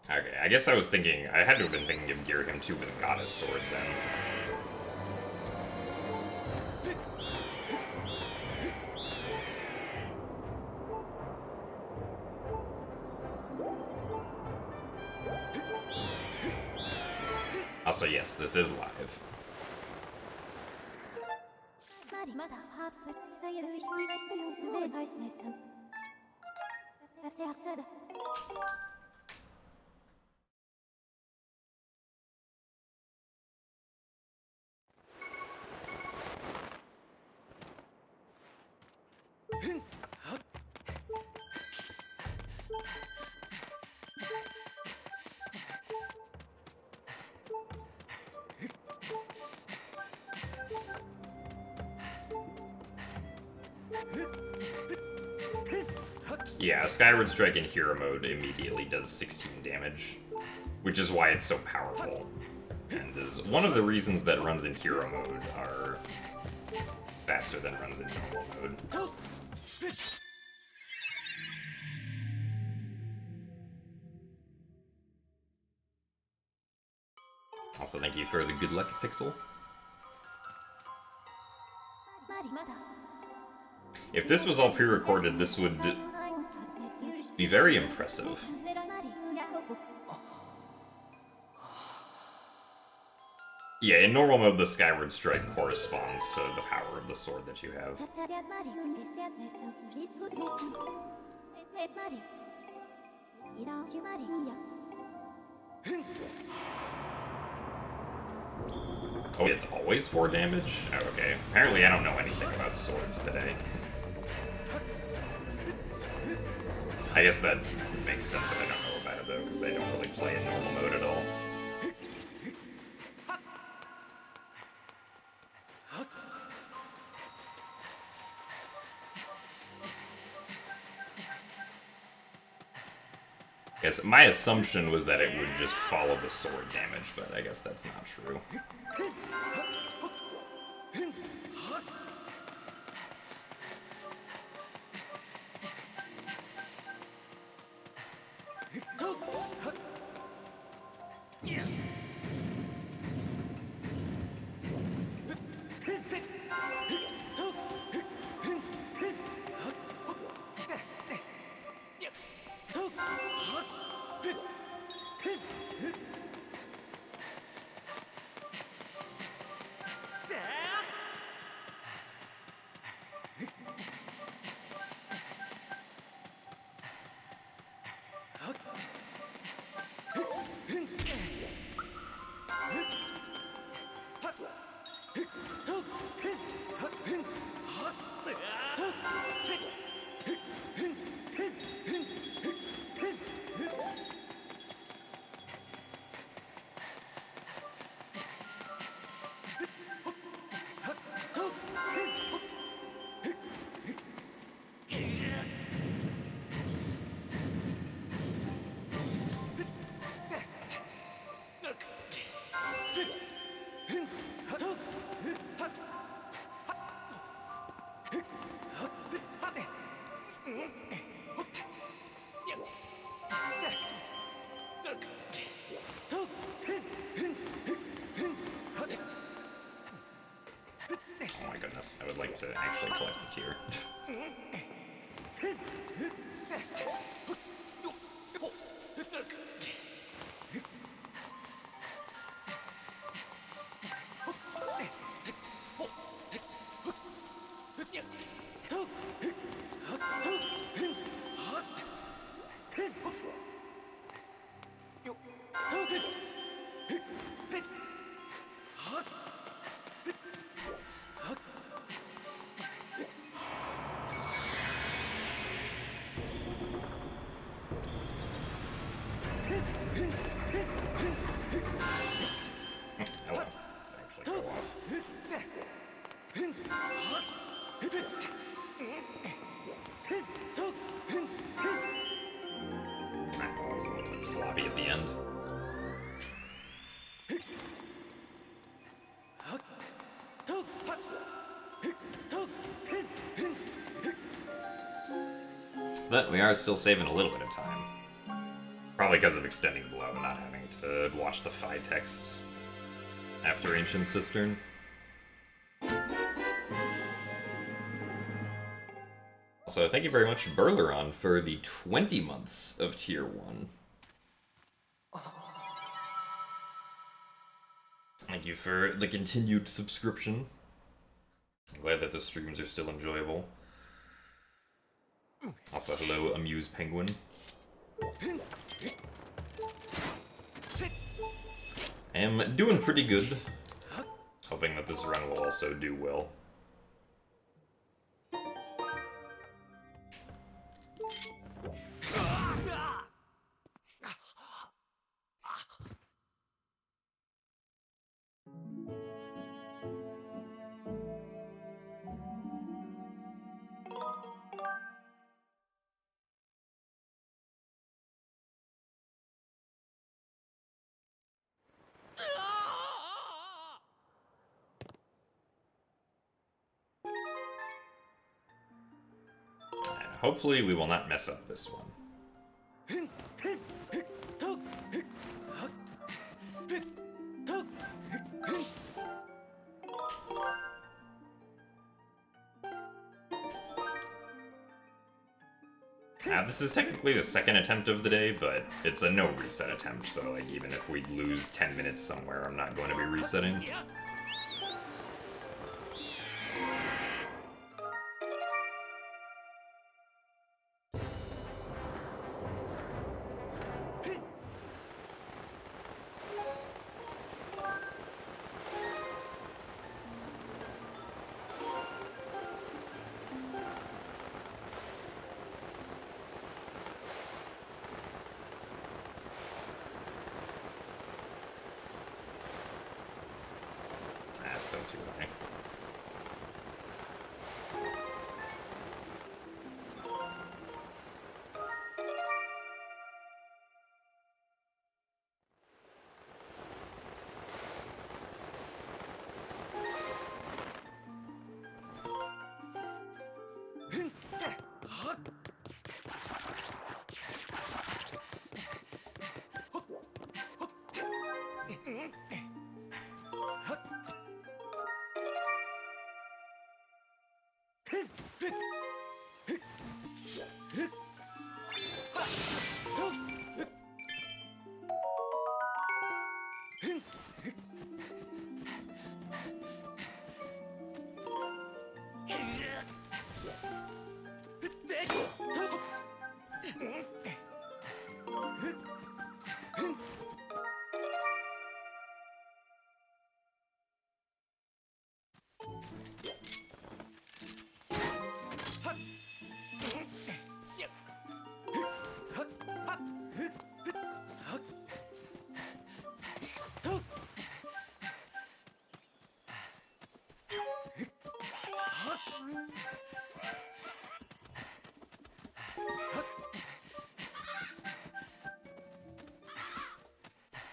Okay, I guess I was thinking, I had to have been thinking of Girahim 2 with Goddess Sword then. Also, yes, this is live. Yeah, Skyward Strike in Hero Mode immediately does 16 damage, which is why it's so powerful, and is one of the reasons that runs in Hero Mode are faster than runs in normal mode. Also, thank you for the good luck, Pixel. If this was all pre-recorded, this would be very impressive. Yeah, in normal mode, the Skyward Strike corresponds to the power of the sword that you have. Oh, it's always 4 damage? Oh, okay. Apparently I don't know anything about swords today. I guess that makes sense that I don't know about it, though, because I don't really play in normal mode at all. Yes, my assumption was that it would just follow the sword damage, but I guess that's not true. Oh my goodness, I would like to actually collect the tier. Sloppy at the end. But we are still saving a little bit of time. Probably because of extending below and not having to watch the Phi text after Ancient Cistern. Also, thank you very much, Burleron, for the 20 months of Tier 1. Thank you for the continued subscription. Glad that the streams are still enjoyable. Also, hello, Amuse Penguin. I am doing pretty good. Hoping that this run will also do well. Hopefully we will not mess up this one. This is technically the second attempt of the day, but it's a no reset attempt, so like even if we lose 10 minutes somewhere, I'm not going to be resetting. Still too high.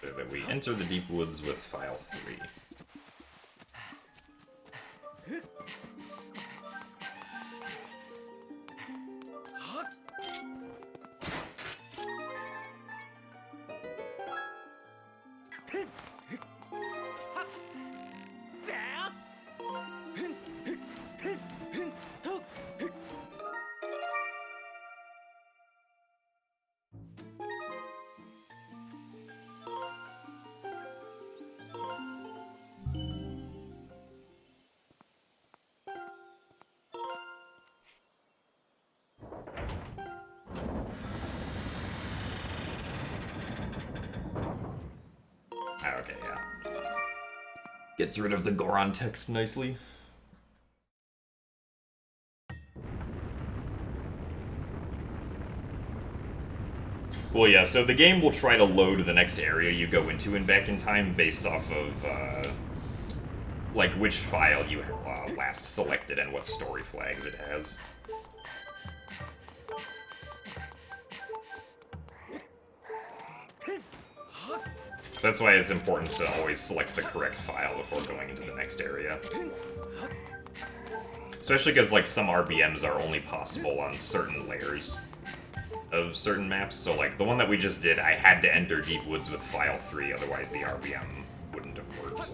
So that we enter the deep woods with file 3. Okay, yeah. Gets rid of the Goron text nicely. Well, yeah, so the game will try to load the next area you go into in Back in Time based off of, like, which file you last selected and what story flags it has. That's why it's important to always select the correct file before going into the next area. Especially because, like, some RBMs are only possible on certain layers of certain maps. So, like, the one that we just did, I had to enter Deep Woods with file 3, otherwise the RBM wouldn't have worked.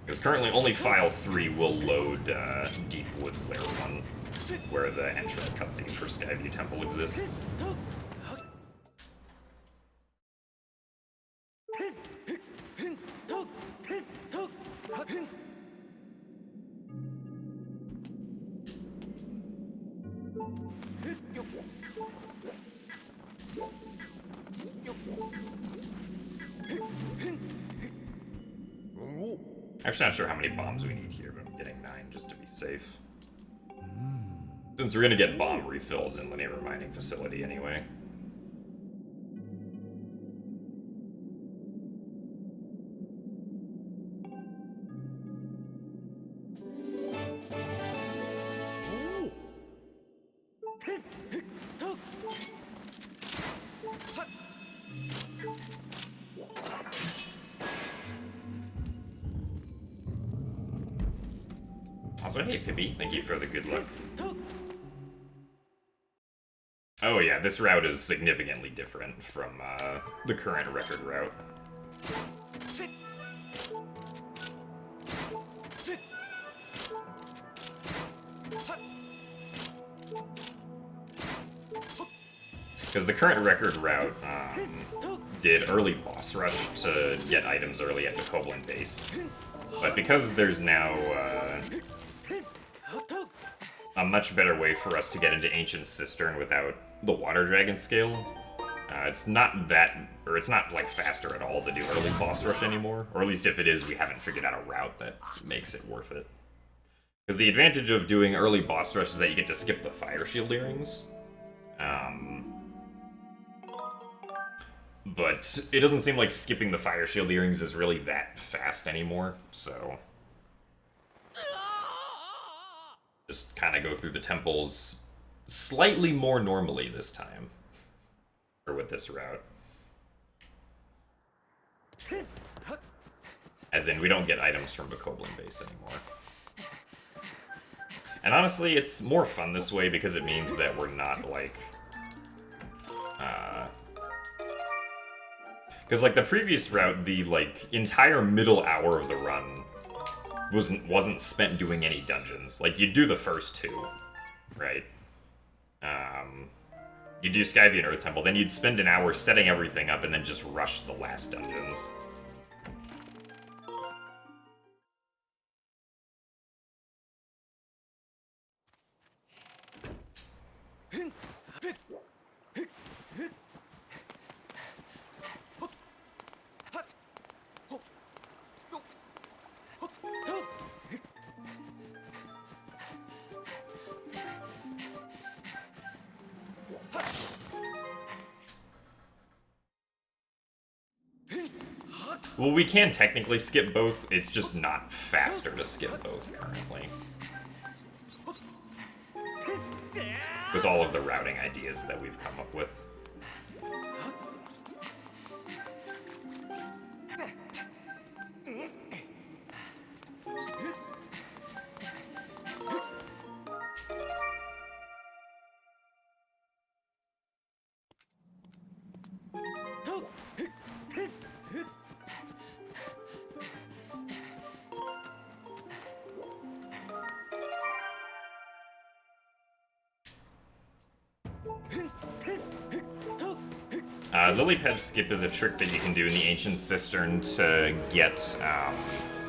Because currently only file 3 will load Deep Woods Layer 1, where the entrance cutscene for Skyview Temple exists. Actually, not sure how many bombs we need here, but I'm getting 9 just to be safe. Since we're gonna get bomb refills in Linear Mining Facility anyway. Also, hey Pibby, thank you for the good luck. Oh yeah, this route is significantly different from the current record route. Because the current record route did early boss rush to get items early at the Koblin base. But because there's now a much better way for us to get into Ancient Cistern without the Water Dragon scale, it's not like faster at all to do early boss rush anymore. Or at least if it is, we haven't figured out a route that makes it worth it. Because the advantage of doing early boss rush is that you get to skip the Fire Shield earrings. But it doesn't seem like skipping the Fire Shield earrings is really that fast anymore, so just kind of go through the temples slightly more normally this time. Or with this route. As in, we don't get items from the Koblin base anymore. And honestly, it's more fun this way because it means that we're not, like... Because, like, the previous route, the, like, entire middle hour of the run wasn't spent doing any dungeons. Like, you'd do the first 2, right? You'd do Skyview and Earth Temple, then you'd spend an hour setting everything up and then just rush the last dungeons. Well, we can technically skip both, it's just not faster to skip both currently. With all of the routing ideas that we've come up with. Lilypad skip is a trick that you can do in the Ancient Cistern to get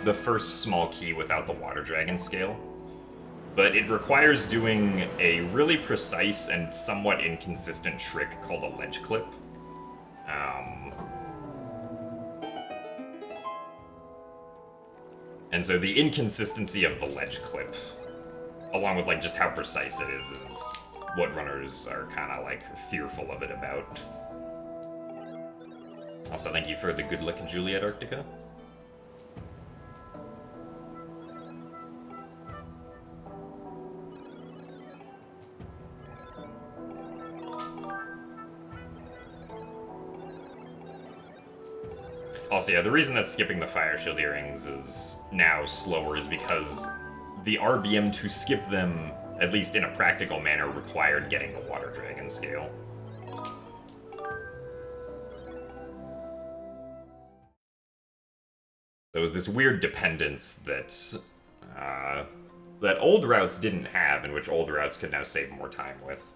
the first small key without the Water Dragon scale. But it requires doing a really precise and somewhat inconsistent trick called a ledge clip. And so the inconsistency of the ledge clip, along with like just how precise it is what runners are kind of like fearful of it about. Also, thank you for the good luck in Juliet Arctica. Also, yeah, the reason that skipping the Fire Shield Earrings is now slower is because the RBM to skip them, at least in a practical manner, required getting the Water Dragon scale. There was this weird dependence that that old routes didn't have, and which old routes could now save more time with.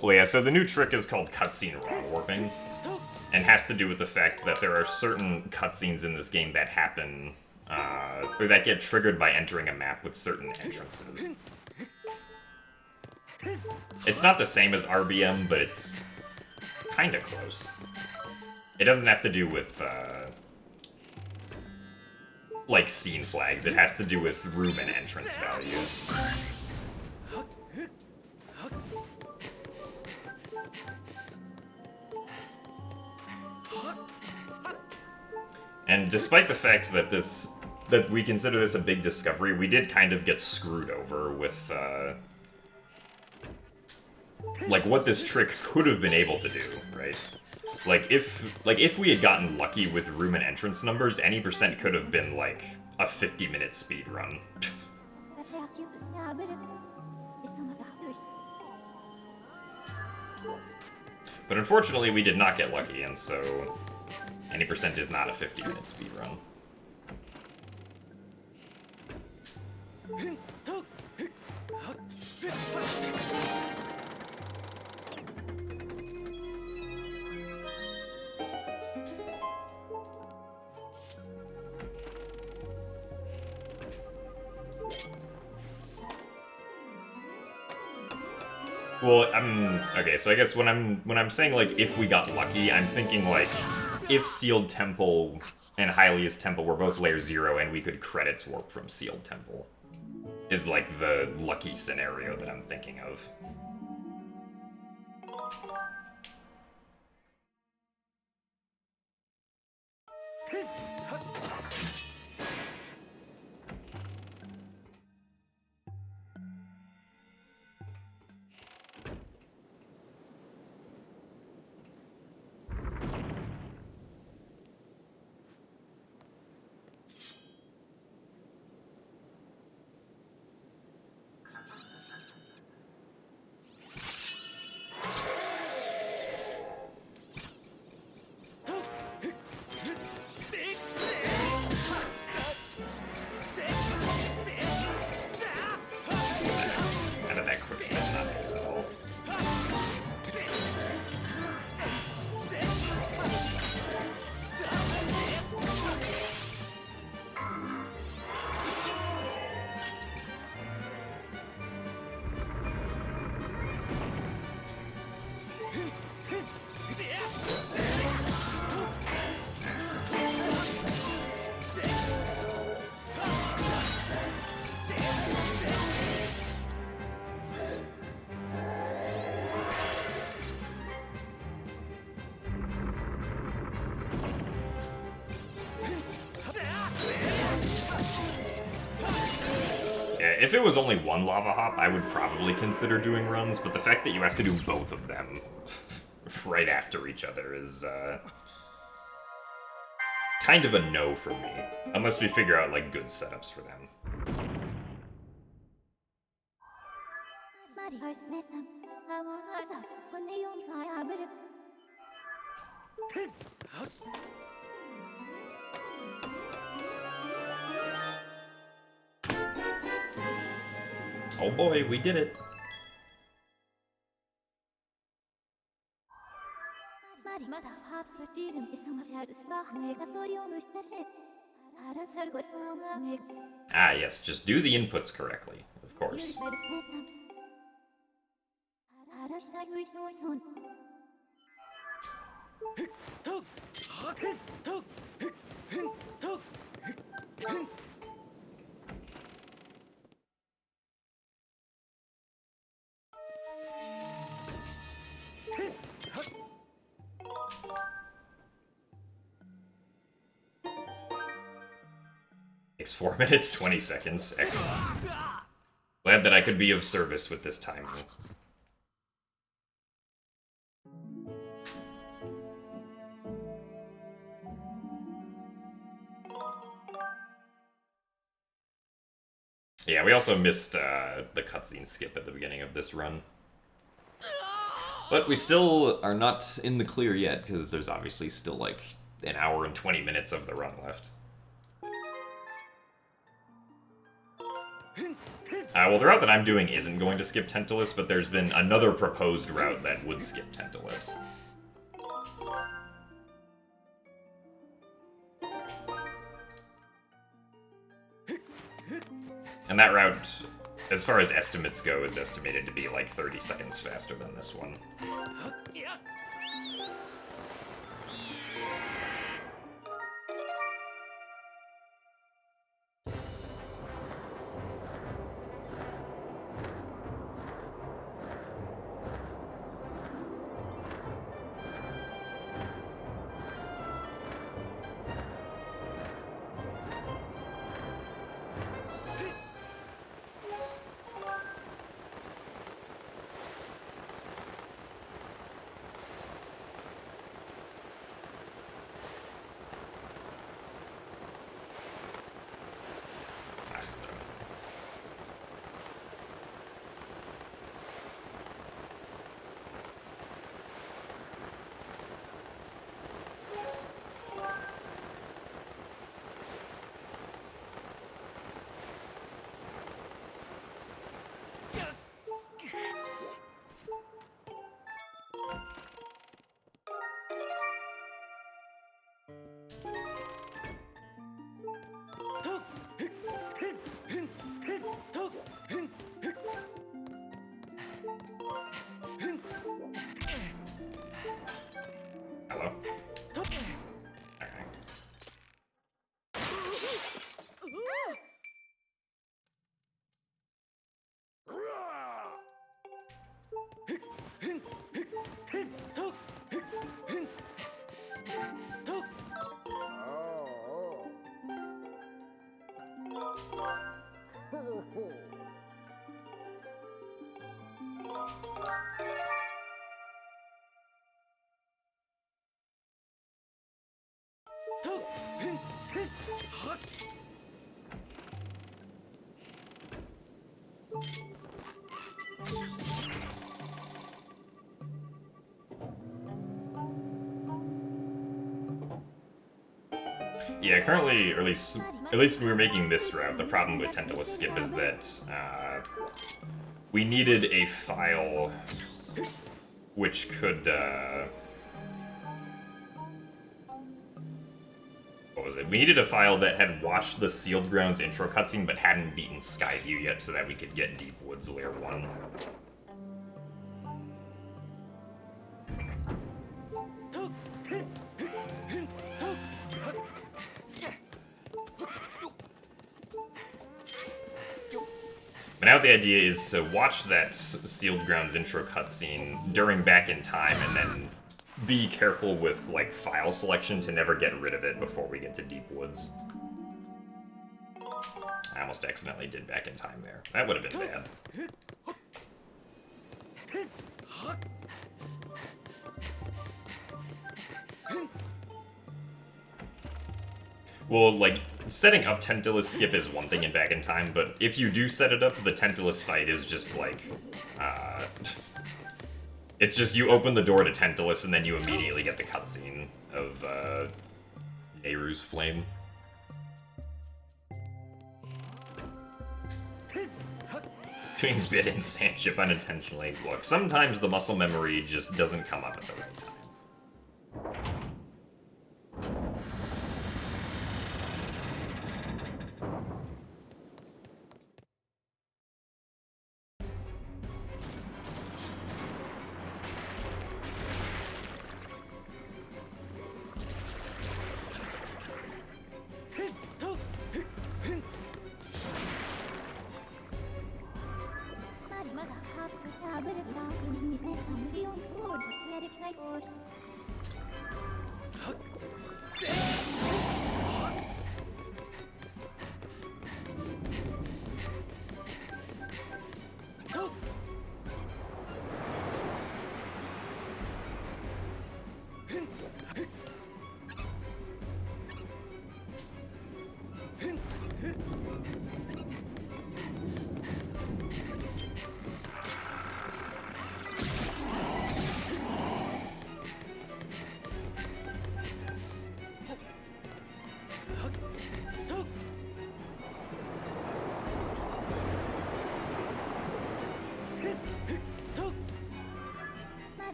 Well, yeah, so the new trick is called cutscene wrong warping, and has to do with the fact that there are certain cutscenes in this game that happen, or that get triggered by entering a map with certain entrances. It's not the same as RBM, but it's kinda close. It doesn't have to do with, like, scene flags. It has to do with room and entrance values. And despite the fact that we consider this a big discovery, we did kind of get screwed over with, like, what this trick could have been able to do, right? Like, if we had gotten lucky with room and entrance numbers, any percent could have been, like, a 50-minute speedrun. But unfortunately, we did not get lucky, and so any percent is not a 50-minute speedrun. Well, okay, so I guess when I'm saying, like, if we got lucky, I'm thinking, like, if Sealed Temple and Hylia's Temple were both Layer 0 and we could credits warp from Sealed Temple, is, like, the lucky scenario that I'm thinking of. If it was only one lava hop, I would probably consider doing runs, but the fact that you have to do both of them right after each other is, kind of a no for me. Unless we figure out, like, good setups for them. Oh boy, we did it. Ah, yes, just do the inputs correctly, of course. Takes 4 minutes, 20 seconds. Excellent. Glad that I could be of service with this timing. Yeah, we also missed the cutscene skip at the beginning of this run. But we still are not in the clear yet, because there's obviously still like an hour and 20 minutes of the run left. Well, the route that I'm doing isn't going to skip Tantalus, but there's been another proposed route that would skip Tantalus. And that route, as far as estimates go, is estimated to be like 30 seconds faster than this one. Hello? Yeah, currently, or at least when we were making this route, the problem with Tantalus Skip is that we needed a file which could, what was it? We needed a file that had watched the Sealed Grounds intro cutscene but hadn't beaten Skyview yet so that we could get Deep Woods Layer 1. But now the idea is to watch that Sealed Grounds intro cutscene during Back in Time and then be careful with, like, file selection to never get rid of it before we get to Deep Woods. I almost accidentally did Back in Time there. That would have been bad. Well, like, setting up Tentulus skip is one thing in Back in Time, but if you do set it up, the Tentulus fight is just like, it's just you open the door to Tentulus and then you immediately get the cutscene of, Nehru's flame. Doing bit in Sandship unintentionally. Look, sometimes the muscle memory just doesn't come up at the right time.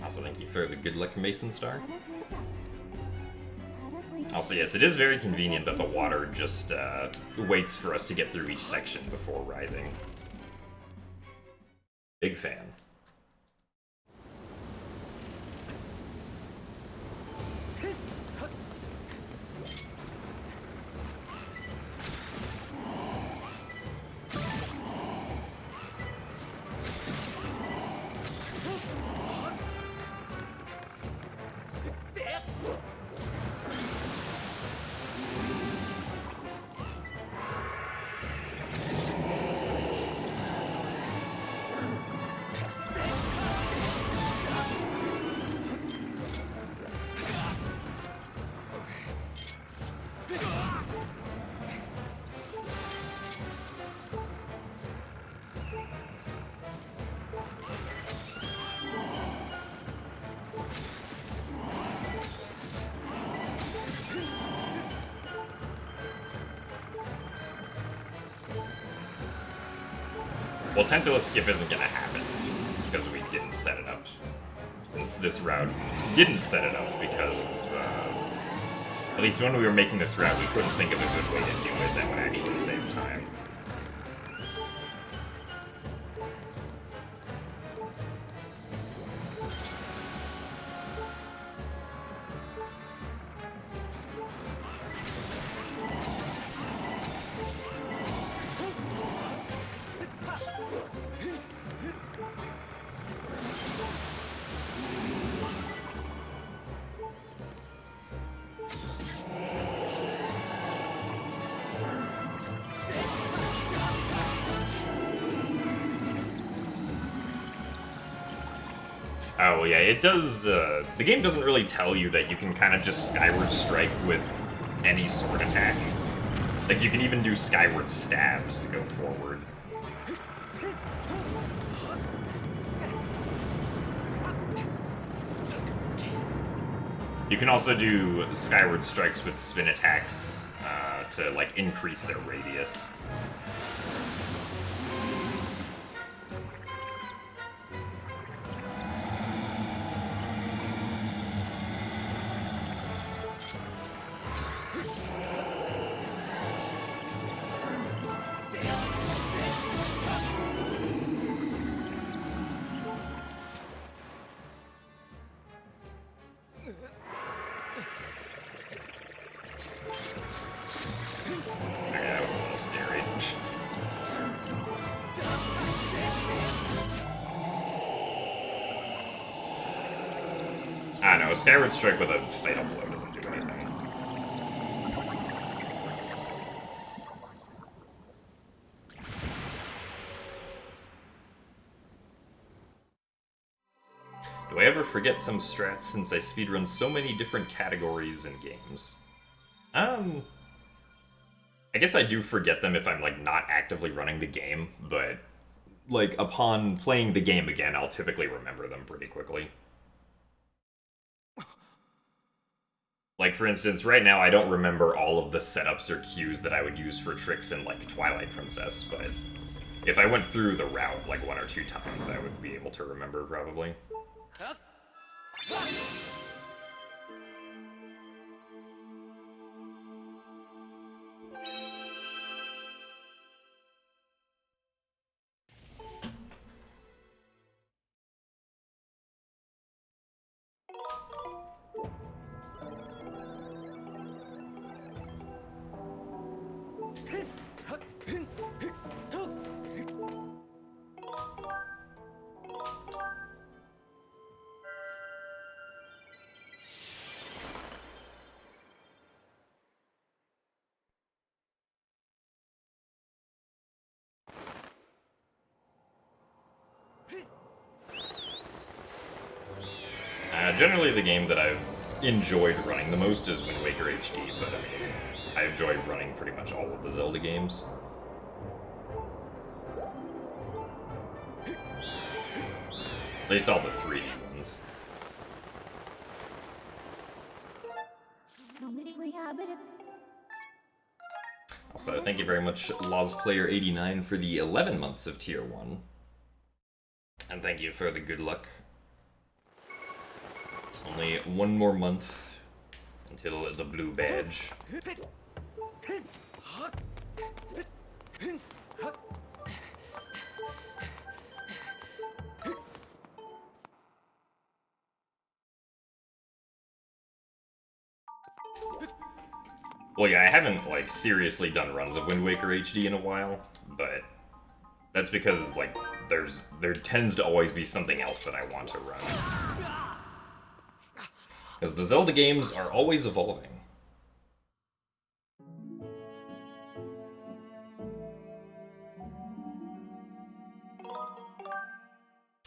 Also, thank you for the good luck Mason Star. Also, yes, it is very convenient that the water just waits for us to get through each section before rising. Big fan. Well, Tentulus skip isn't gonna happen because we didn't set it up. Since this route didn't set it up because, at least when we were making this route, we couldn't think of a good way to do it that would actually save time. Oh, yeah, it does, the game doesn't really tell you that you can kind of just Skyward strike with any sword attack. Like, you can even do Skyward stabs to go forward. You can also do Skyward strikes with spin attacks to, like, increase their radius. I don't know, a Skyward Strike with a Fatal Blow doesn't do anything. Do I ever forget some strats since I speedrun so many different categories and games? Um, I guess I do forget them if I'm, like, not actively running the game, but, like, upon playing the game again, I'll typically remember them pretty quickly. Like, for instance, right now I don't remember all of the setups or cues that I would use for tricks in, like, Twilight Princess, but if I went through the route, like, 1 or 2 times, I would be able to remember, probably. Generally, the game that I've enjoyed running the most is Wind Waker HD, but I mean, I enjoy running pretty much all of the Zelda games. At least all the 3D ones. Also, thank you very much, LawsPlayer89, for the 11 months of Tier 1. And thank you for the good luck. Only 1 more month until the blue badge. Well, yeah, I haven't, like, seriously done runs of Wind Waker HD in a while, but that's because, like, there tends to always be something else that I want to run. Because the Zelda games are always evolving.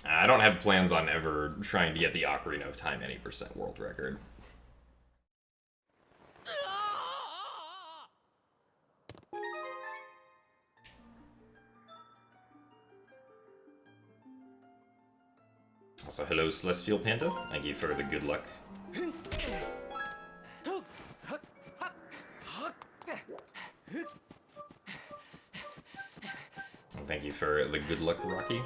I don't have plans on ever trying to get the Ocarina of Time any % world record. Also, hello, Celestial Panda. Thank you for the good luck. And thank you for the good luck, Rocky.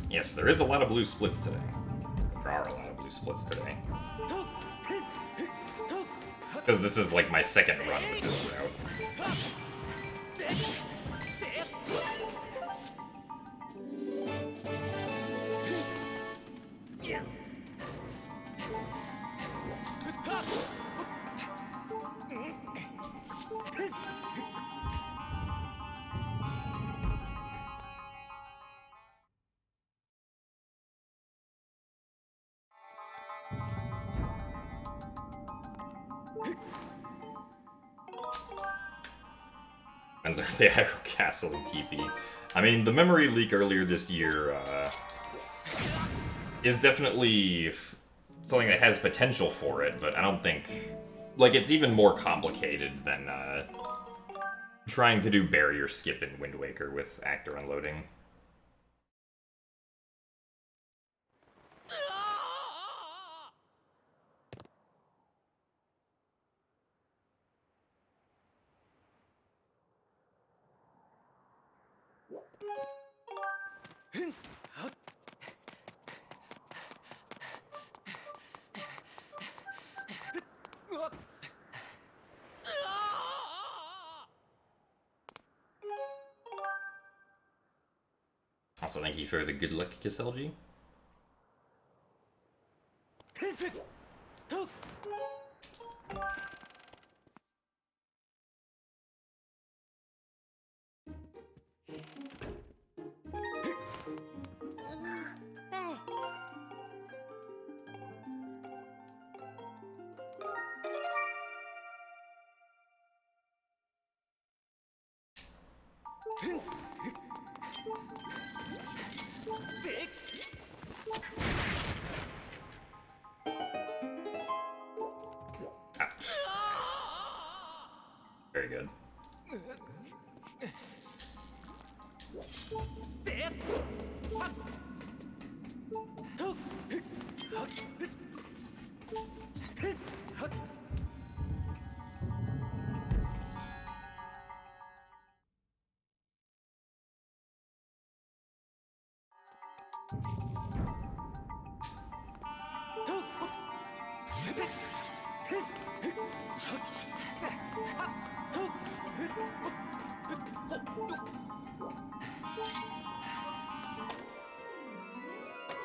Yes, there is a lot of blue splits today. There are a lot of blue splits today. Because this is like my second run with this route. And the Hyrule Castle and TP. I mean, the memory leak earlier this year is definitely something that has potential for it, but I don't think... Like, it's even more complicated than trying to do barrier skip in Wind Waker with actor unloading. Also, thank you for the good luck, Kiselji. Very good.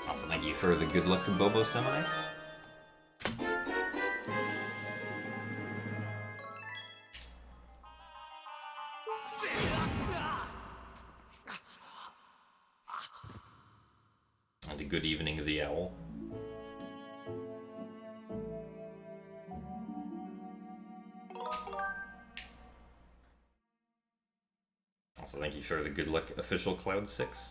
Also, thank you for the good luck, Bobo Semi. And a good evening, the owl. Also, thank you for the good luck, official Cloud 6.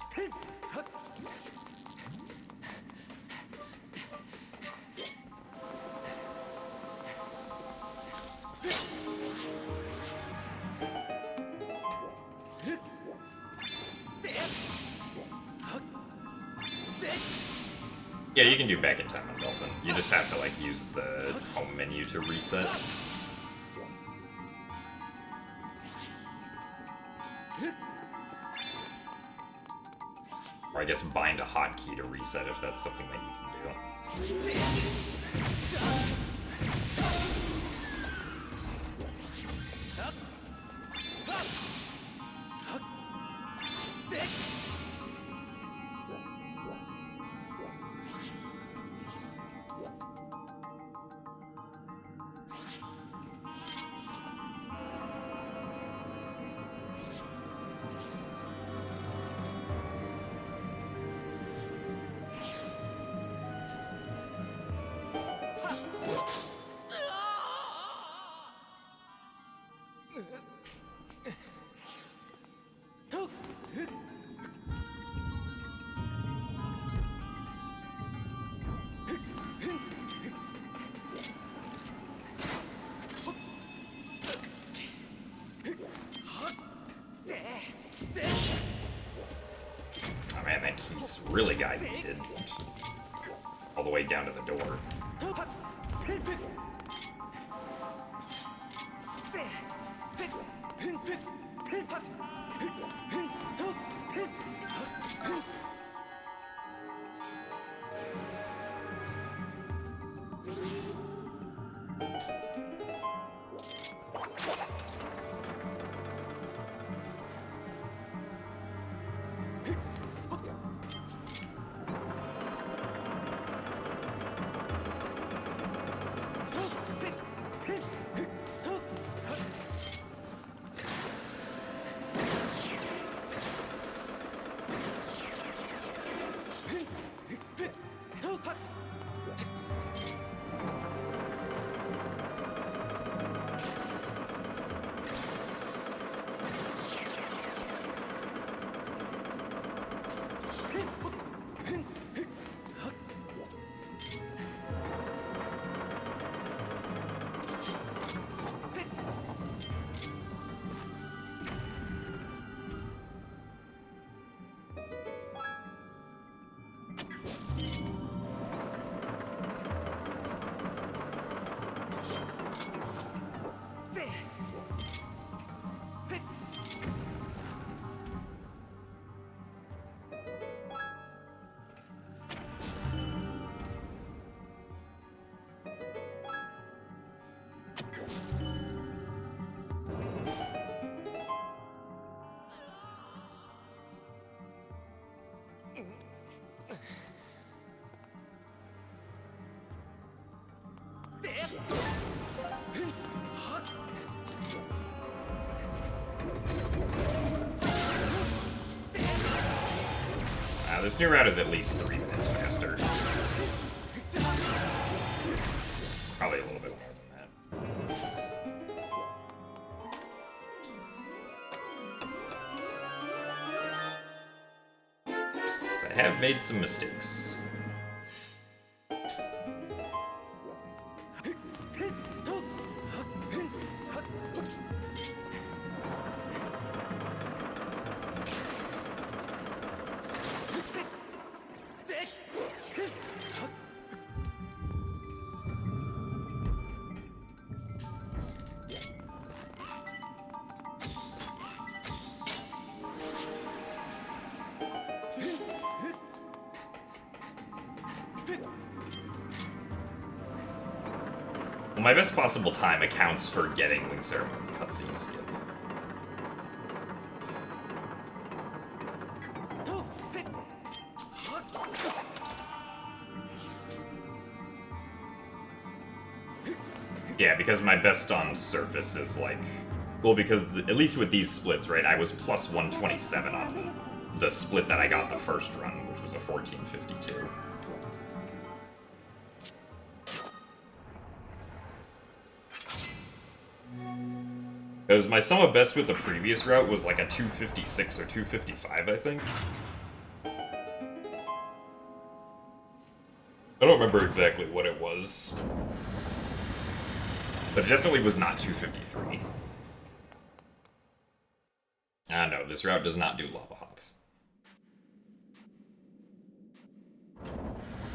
Yeah, you can do back in time on Dolphin. You just have to, like, use the home menu to reset. Or I guess bind a hotkey to reset if that's something that you can do. He's really got needed. All the way down to the door. this new route is at least 3 minutes faster. Probably a little bit more than that. So I have made some mistakes. My best possible time accounts for getting Wing Ceremony cutscene skip. Yeah, because my best on surface is like... Well, because at least with these splits, right, I was plus 127 on the split that I got the first run, which was a 1452. Because my sum of best with the previous route was like a 256 or 255, I think. I don't remember exactly what it was. But it definitely was not 253. Ah, no, this route does not do lava hop.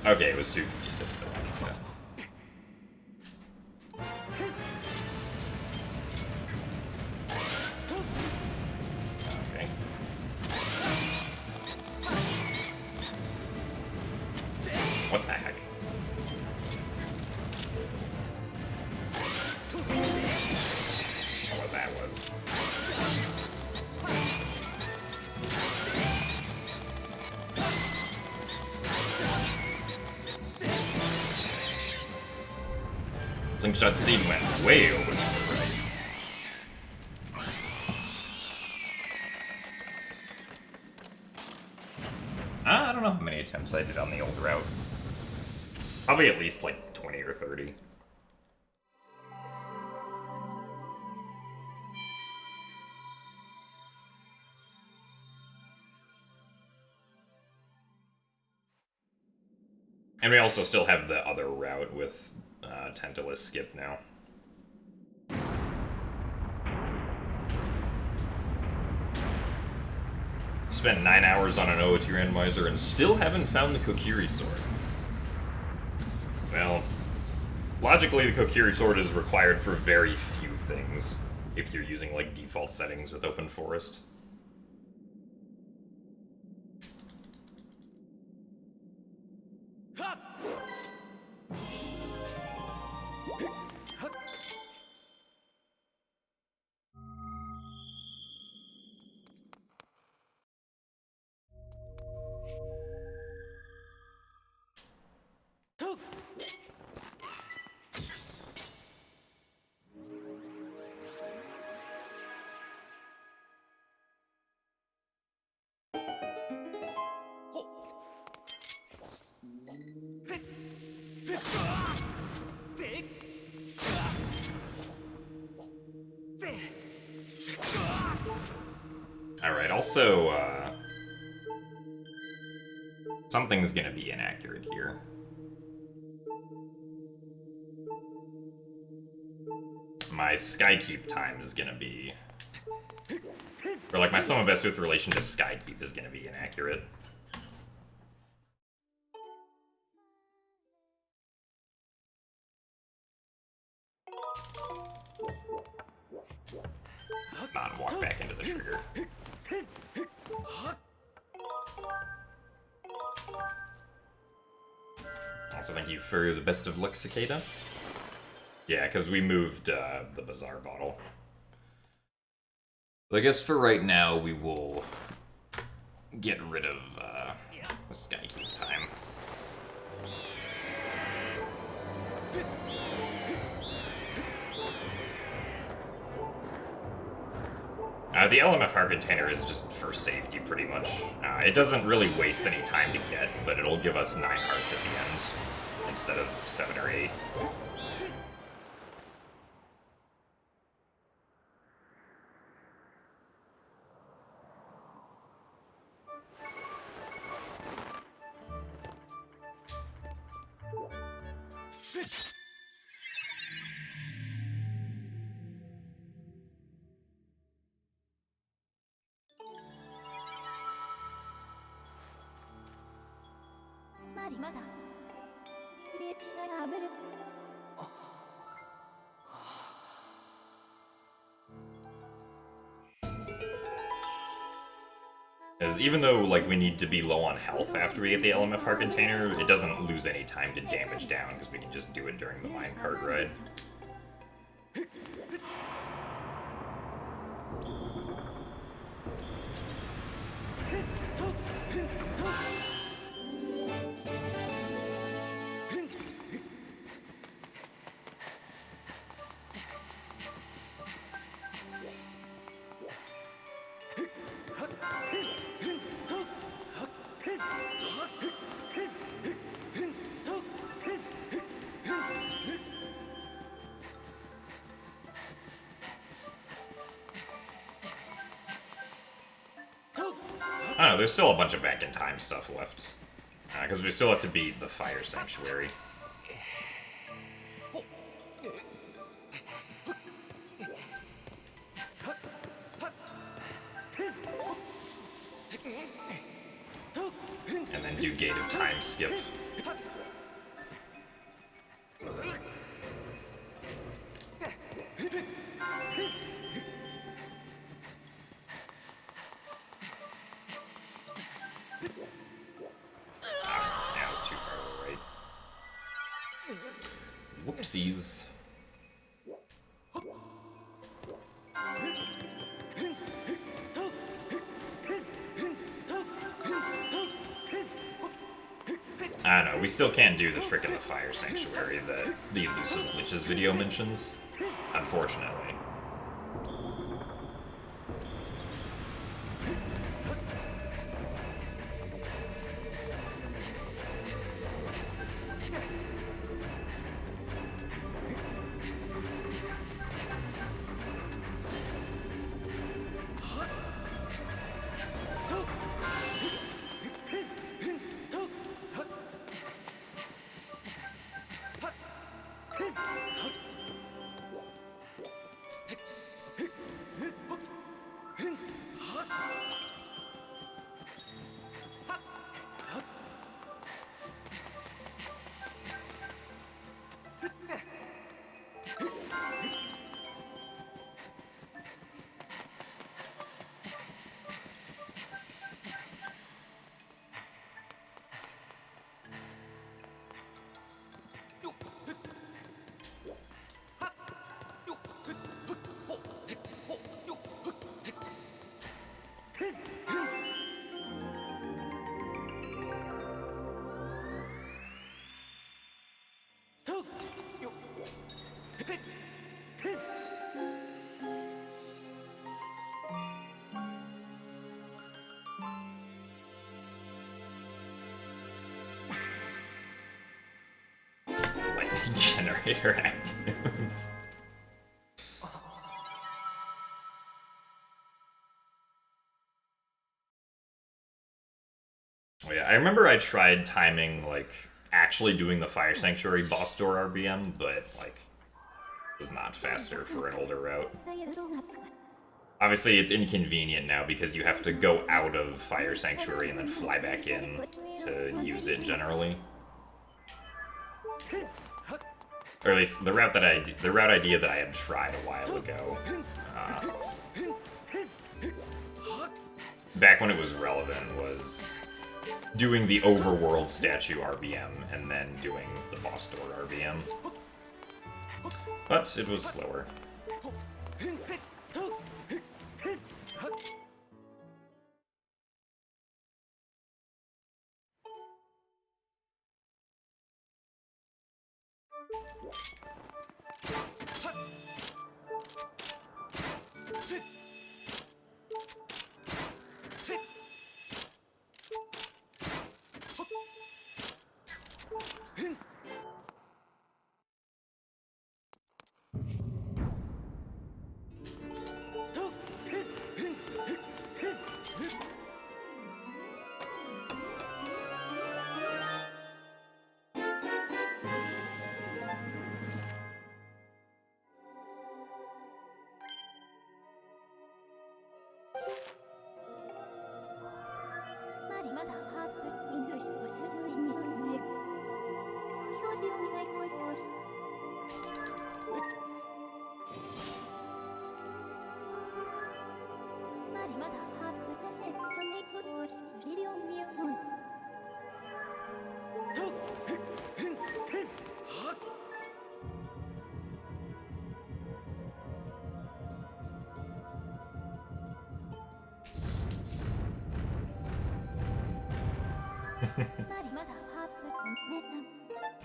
Okay, it was 256 though. Yeah. What the heck? What that was. Slingshot Seed went way over to the right. I don't know how many attempts I did on the old route. Probably at least like 20 or 30. And we also still have the other route with Tentalus skip now. Spent 9 hours on an OOT randomizer and still haven't found the Kokiri sword. Well, logically the Kokiri sword is required for very few things if you're using like default settings with Open Forest. Alright, also, something's gonna be inaccurate here. My Skykeep time is gonna be... Or like my sum of best with relation to Skykeep is gonna be inaccurate. Not walk back into the trigger. Also, thank you for the best of luck, Cicada. Yeah, because we moved the Bazaar bottle. But I guess for right now, we will get rid of the Skykeep time. The LMF heart container is just for safety, pretty much. It doesn't really waste any time to get, but it'll give us 9 hearts at the end, instead of 7 or 8. Because even though, like, we need to be low on health after we get the LMF heart container, it doesn't lose any time to damage down, because we can just do it during the minecart ride. I don't know, there's still a bunch of back in time stuff left. Because we still have to beat the Fire Sanctuary. And then do Gate of Time skip. Whoopsies. I don't know, we still can't do the trick in the Fire Sanctuary that the Elusive Liches video mentions, unfortunately. Generator active. Oh yeah, I remember I tried timing, like, actually doing the Fire Sanctuary boss door RBM, but, like, it was not faster for an older route. Obviously, it's inconvenient now because you have to go out of Fire Sanctuary and then fly back in to use it generally. Or at least the route idea that I had tried a while ago. Back when it was relevant was doing the overworld statue RBM and then doing the boss door RBM. But it was slower.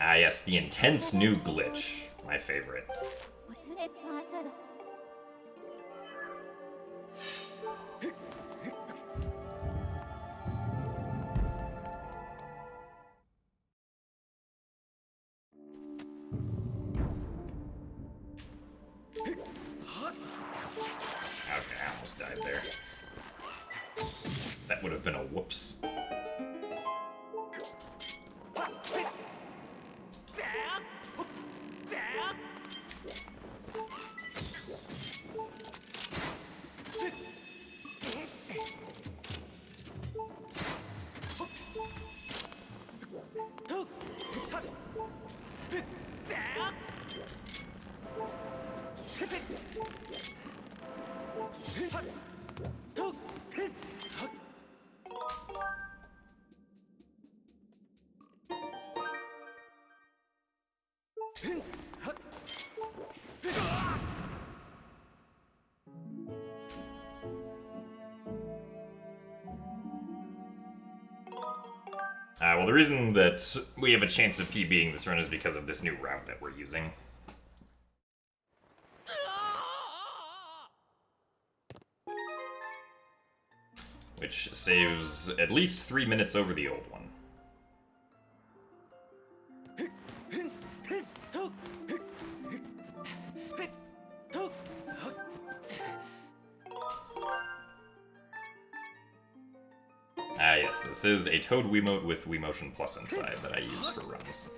Ah, yes, the intense new glitch. My favorite. Okay, I almost died there. That would have been a whoops. Well, the reason that we have a chance of PBing this run is because of this new route that we're using. Which saves at least 3 minutes over the old one. Ah, yes, this is a Toad Wiimote with Wiimotion Plus inside that I use for runs.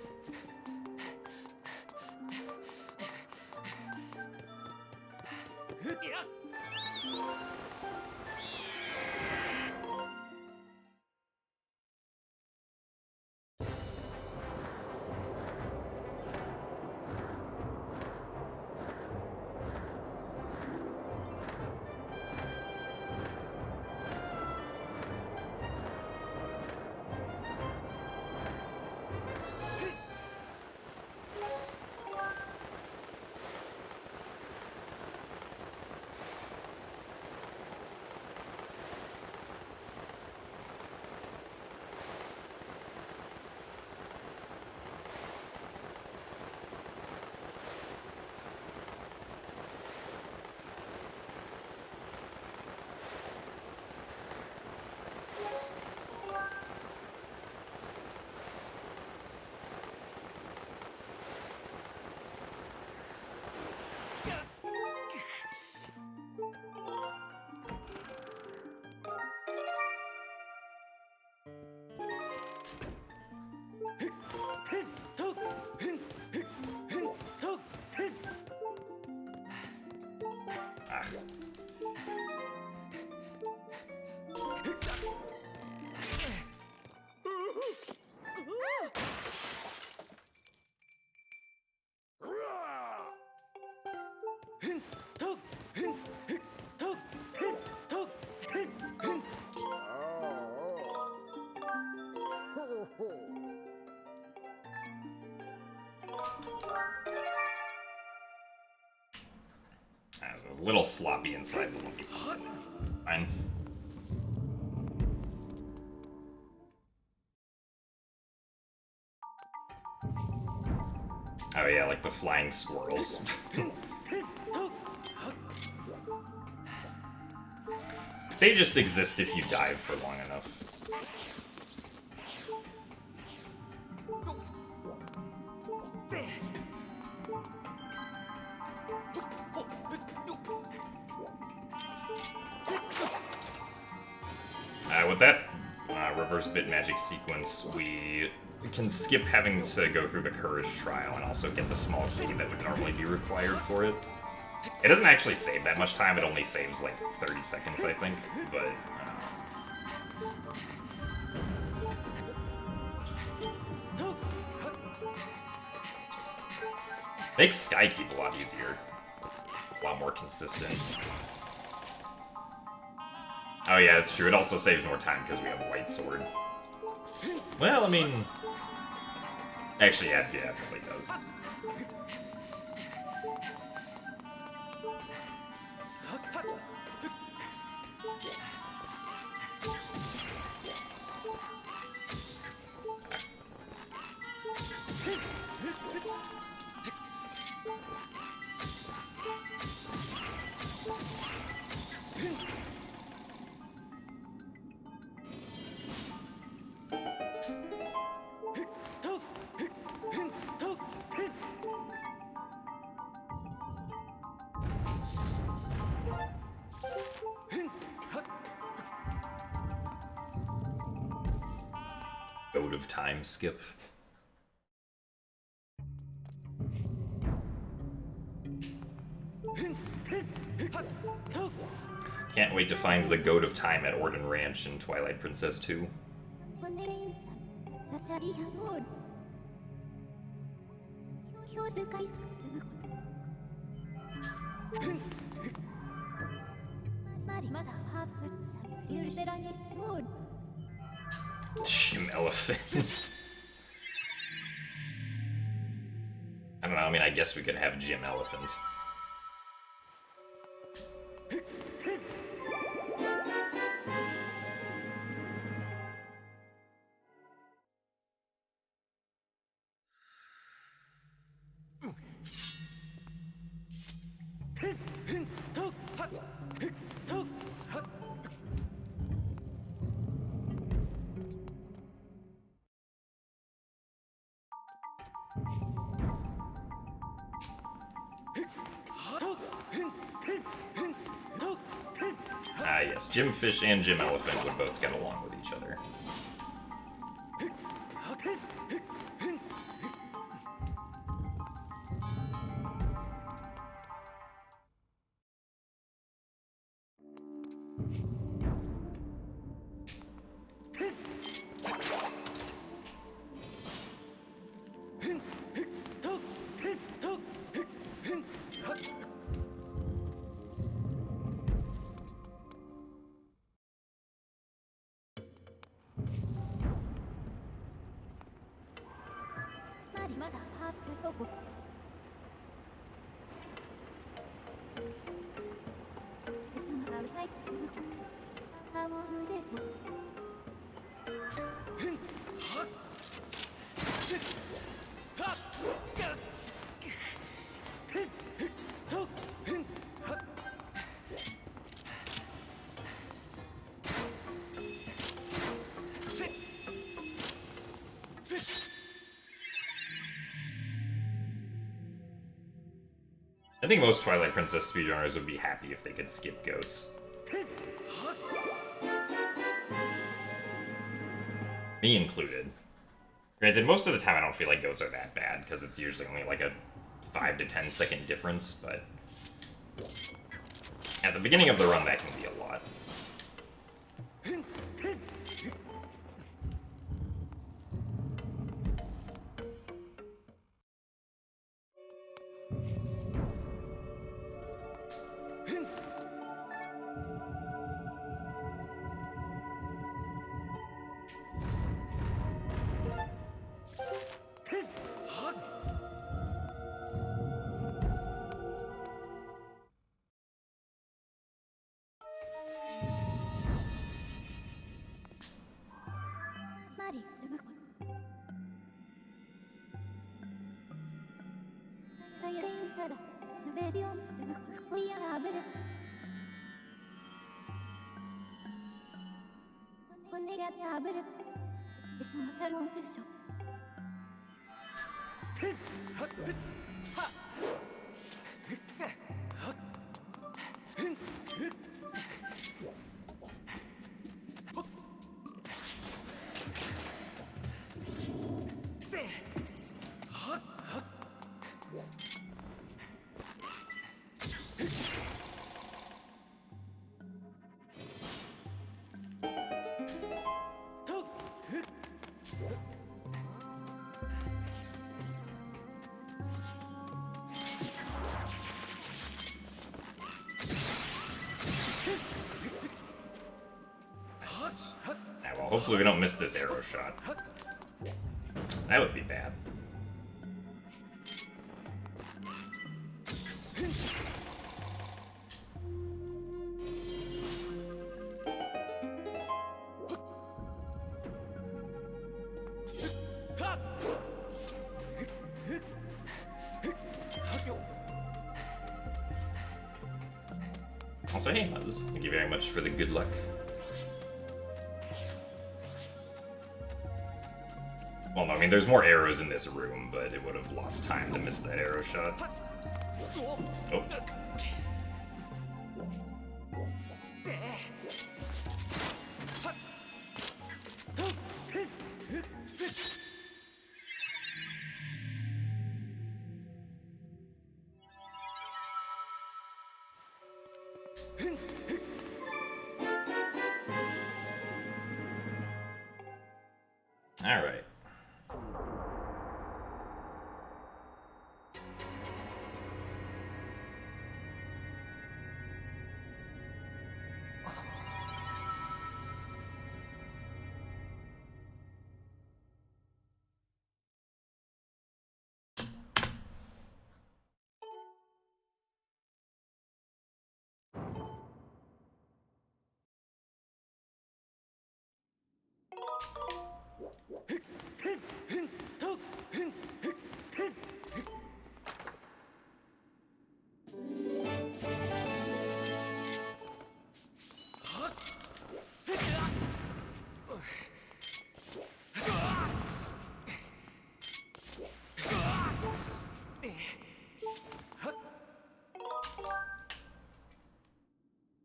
So it was a little sloppy inside the lumpy. Fine. Oh yeah, like the flying squirrels. They just exist if you dive for long enough. With that reverse bit magic sequence, we can skip having to go through the courage trial and also get the small key that would normally be required for it. It doesn't actually save that much time, it only saves like 30 seconds, I think, but Makes Skykeep a lot easier. A lot more consistent. Oh yeah, it's true. It also saves more time because we have White Sword. Well, I mean... Actually, yeah, it probably does. Goat of Time skip. Can't wait to find the Goat of Time at Orden Ranch in Twilight Princess 2. Gym Elephant. I don't know, I mean, I guess we could have Gym Elephant. Ah yes, Gym Fish and Gym Elephant would both get along with each other. I think most Twilight Princess speedrunners would be happy if they could skip goats. Me included. Granted, most of the time I don't feel like goats are that bad, because it's usually only like a 5 to 10 second difference, but at the beginning of the run that can be a lot. Hopefully we don't miss this arrow shot. That would be bad. Also, hey Muzz, thank you very much for the good luck. Well, no, I mean, there's more arrows in this room, but it would have lost time to miss that arrow shot. Oh. All right.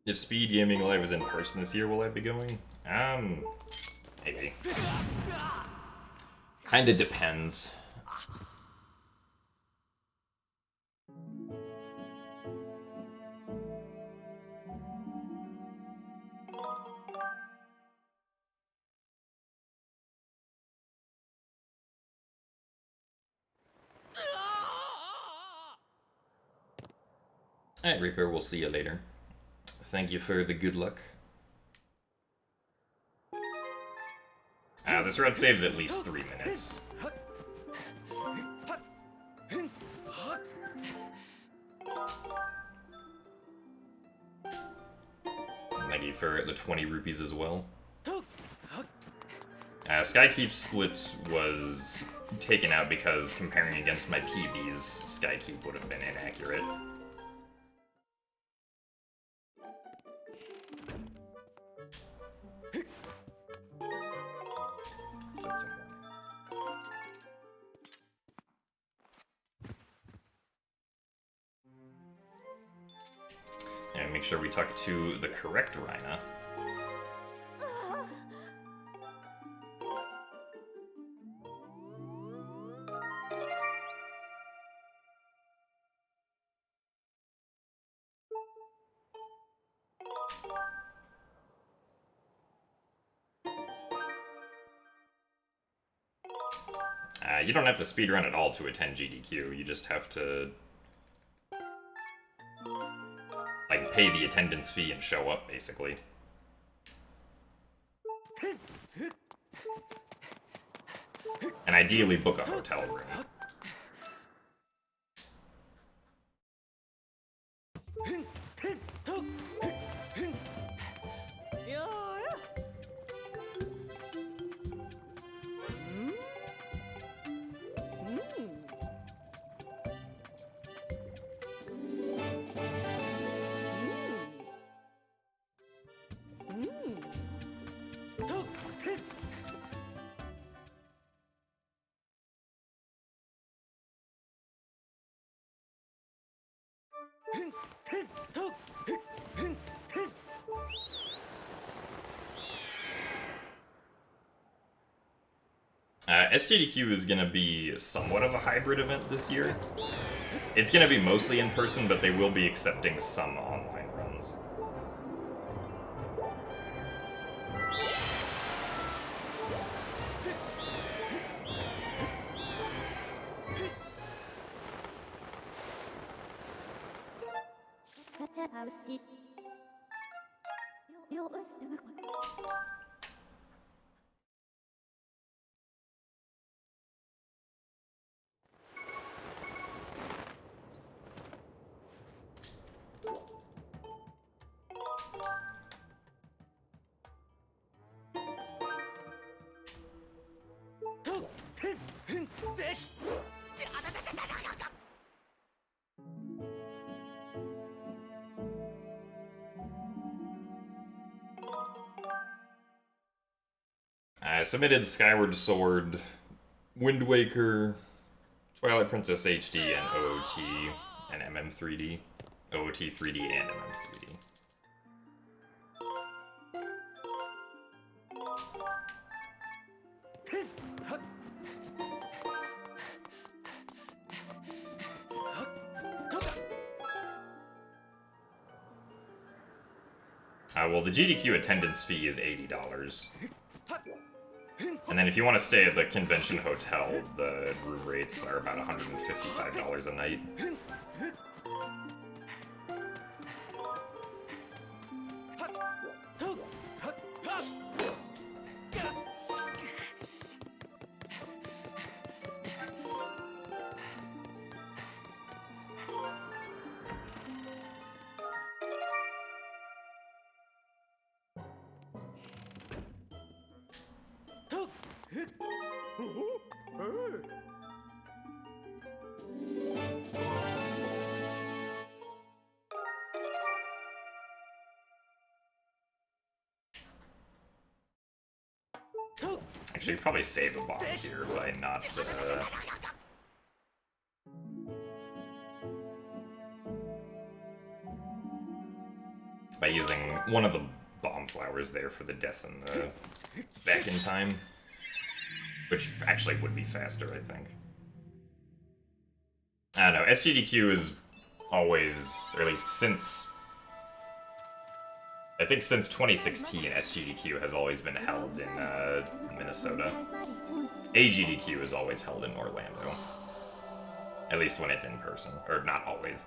If Speed Gaming Live is in person this year, will I be going? Maybe. Kinda depends. Alright, Reaper, we'll see you later. Thank you for the good luck. This route saves at least 3 minutes. Thank you for the 20 rupees as well. Skykeep Split was taken out because comparing against my PBs, Skykeep would have been inaccurate. And make sure we talk to the correct Rhina. You don't have to speedrun at all to attend GDQ, you just have to like pay the attendance fee and show up, basically. And ideally book a hotel room. SJDQ is going to be somewhat of a hybrid event this year. It's going to be mostly in person, but they will be accepting some online runs. I submitted Skyward Sword, Wind Waker, Twilight Princess HD, and OOT, and MM3D. OOT 3D and MM3D. Well, the GDQ attendance fee is $80. And then if you want to stay at the convention hotel, the room rates are about $155 a night. Actually, probably save a bomb here by not, by using one of the bomb flowers there for the death and the back in time. Which actually would be faster, I think. I don't know, SGDQ is always, or at least since... I think since 2016, SGDQ has always been held in Minnesota. AGDQ is always held in Orlando. At least when it's in person. Or not always.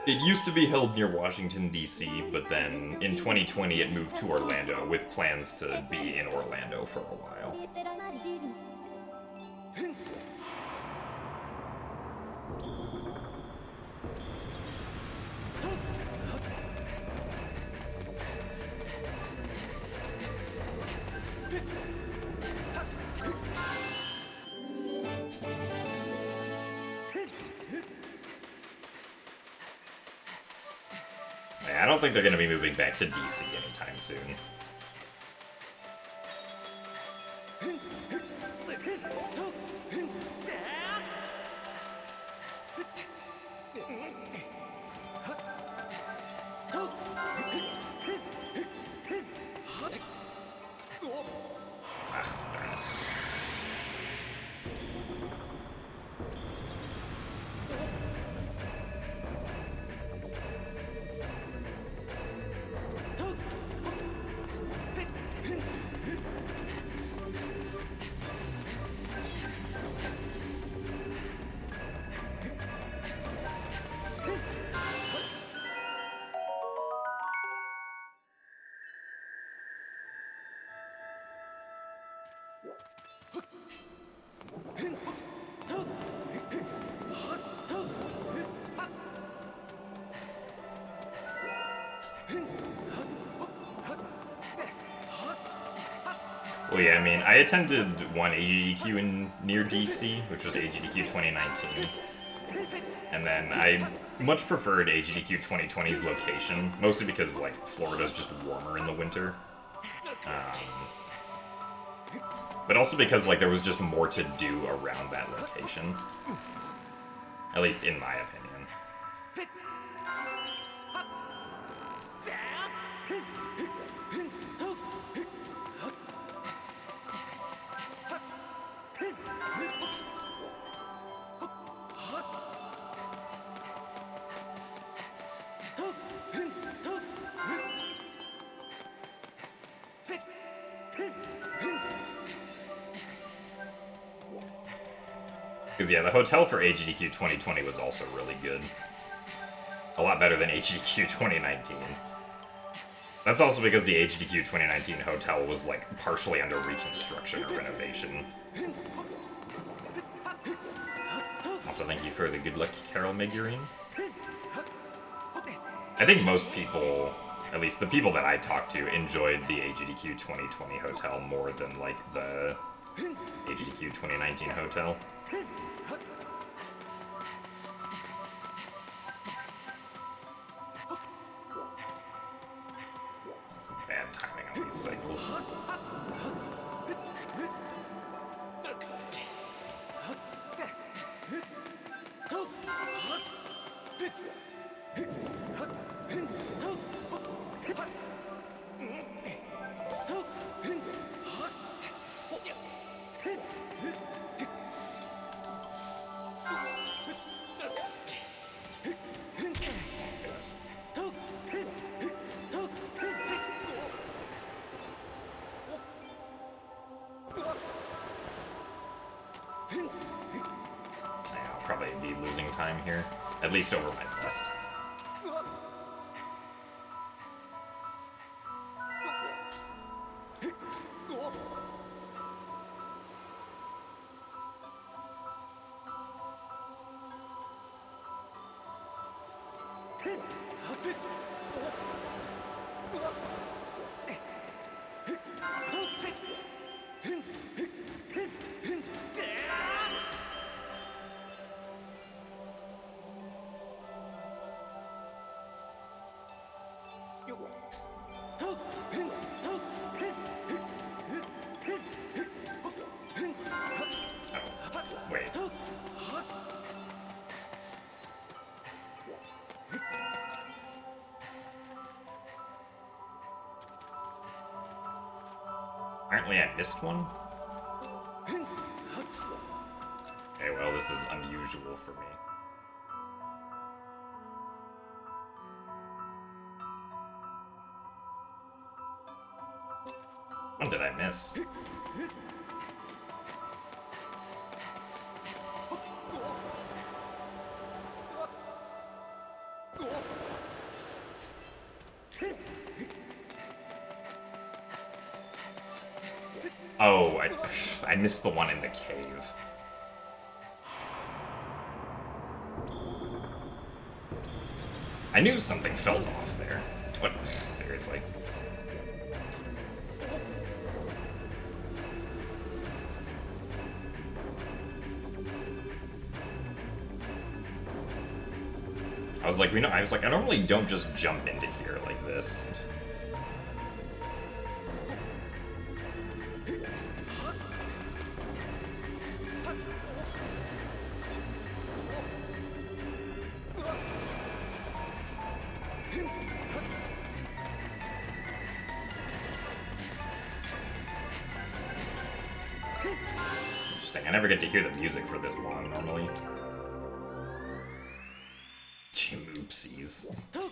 It used to be held near Washington, D.C., but then in 2020 it moved to Orlando with plans to be in Orlando for a while. I don't think they're going to be moving back to DC anytime soon. Well, yeah, I mean, I attended one AGDQ in near DC, which was AGDQ 2019. And then I much preferred AGDQ 2020's location, mostly because, like, Florida's just warmer in the winter. But also because, like, there was just more to do around that location. At least in my opinion. Because, yeah, the hotel for AGDQ 2020 was also really good. A lot better than AGDQ 2019. That's also because the AGDQ 2019 hotel was, like, partially under reconstruction or renovation. Also, thank you for the good luck, Carol Megurine. I think most people, at least the people that I talked to, enjoyed the AGDQ 2020 hotel more than, like, the AGDQ 2019 hotel. This is bad timing on these cycles. I'll probably be losing time here, at least over my best. Apparently I missed one? Okay, well, this is unusual for me. What did I miss? Oh, I missed the one in the cave. I knew something felt off there. What? Seriously? I was like, I normally don't just jump into here like this. Interesting. I never get to hear the music for this long normally. Oopsies. Oh,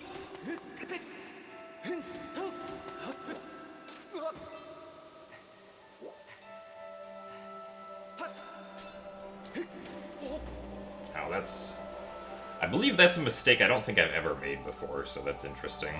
that's... I believe that's a mistake I don't think I've ever made before, so that's interesting.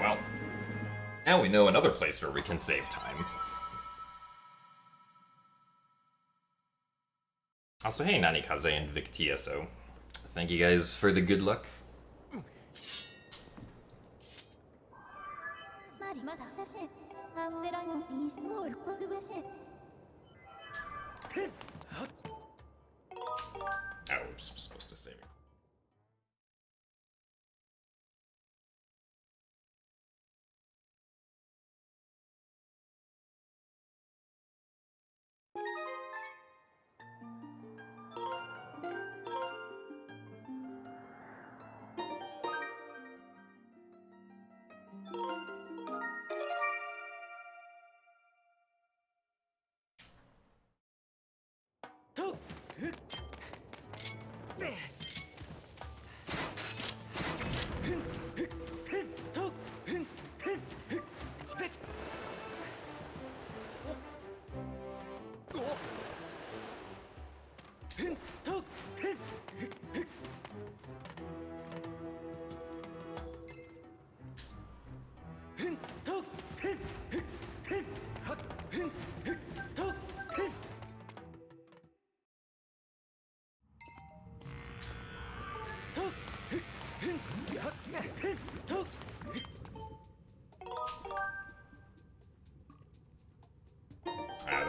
Well, now we know another place where we can save time. Also, hey, Nanikaze and Vic TSO. Thank you guys for the good luck. Oh, oops, I'm supposed to save it.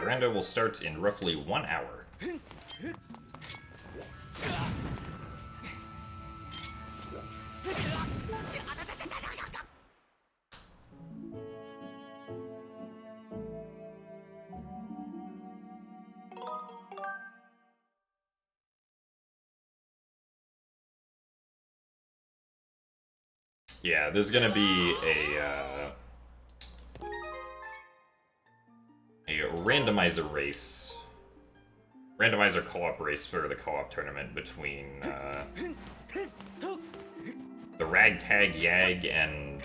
The rando will start in roughly 1 hour. Yeah, there's gonna be a randomizer race. Randomizer co-op race for the co-op tournament between the Ragtag Yag and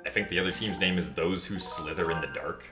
I think the other team's name is Those Who Slither in the Dark.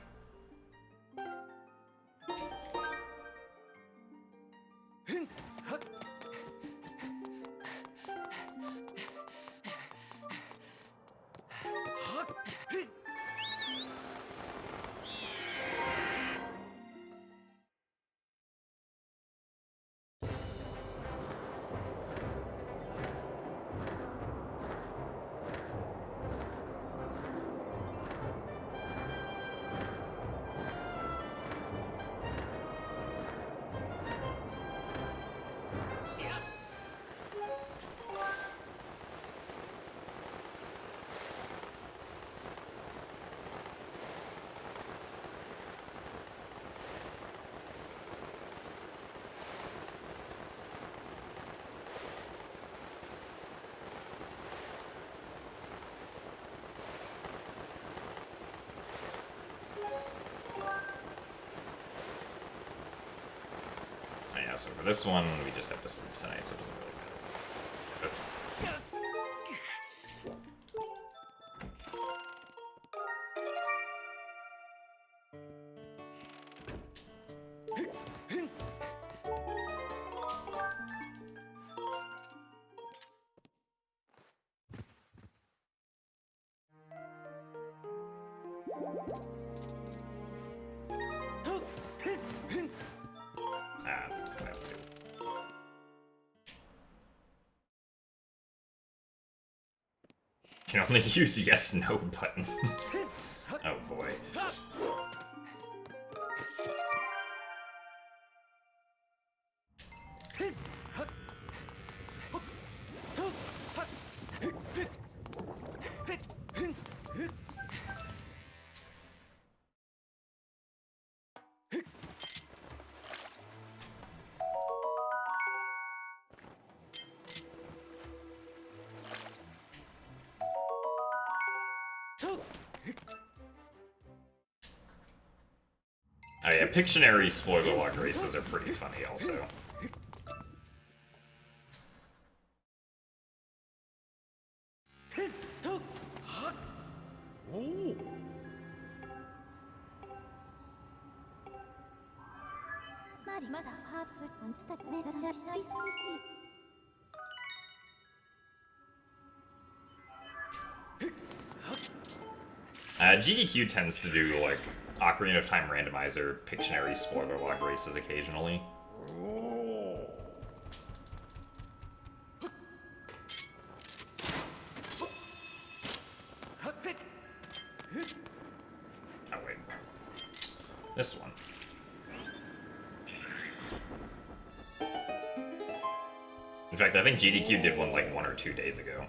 So for this one, we just have to sleep tonight, so it doesn't really matter. Can only use yes/no buttons. Oh boy. Oh yeah, Pictionary spoiler log races are pretty funny also. GDQ tends to do, like, Ocarina of Time randomizer, Pictionary spoiler log races occasionally. Oh wait. This one. In fact, I think GDQ did one like 1 or 2 days ago.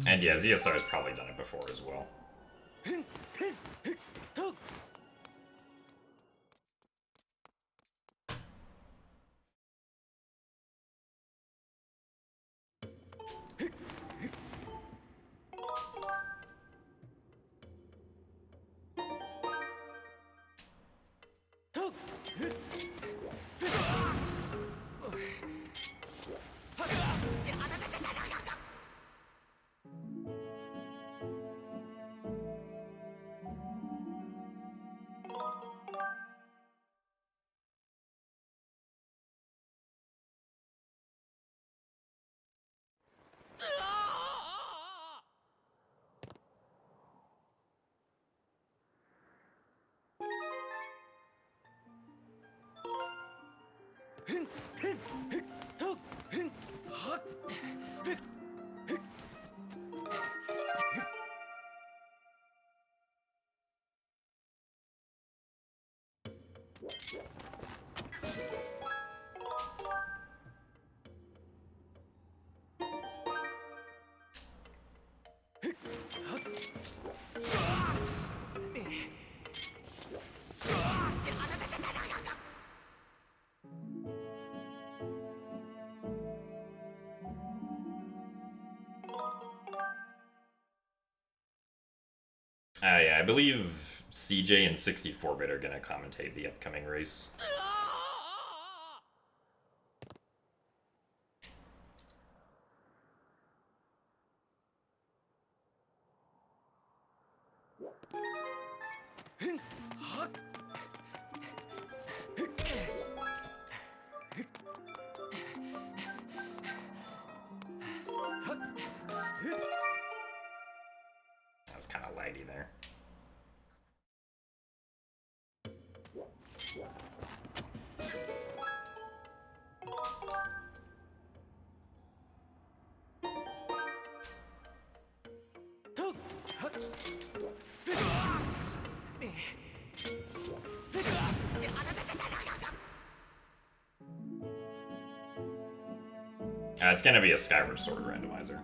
And yeah, ZSR's probably done it before as well. Yeah, I believe CJ and 64-bit are gonna commentate the upcoming race. That was kind of laggy there. It's gonna be a Skyward Sword randomizer.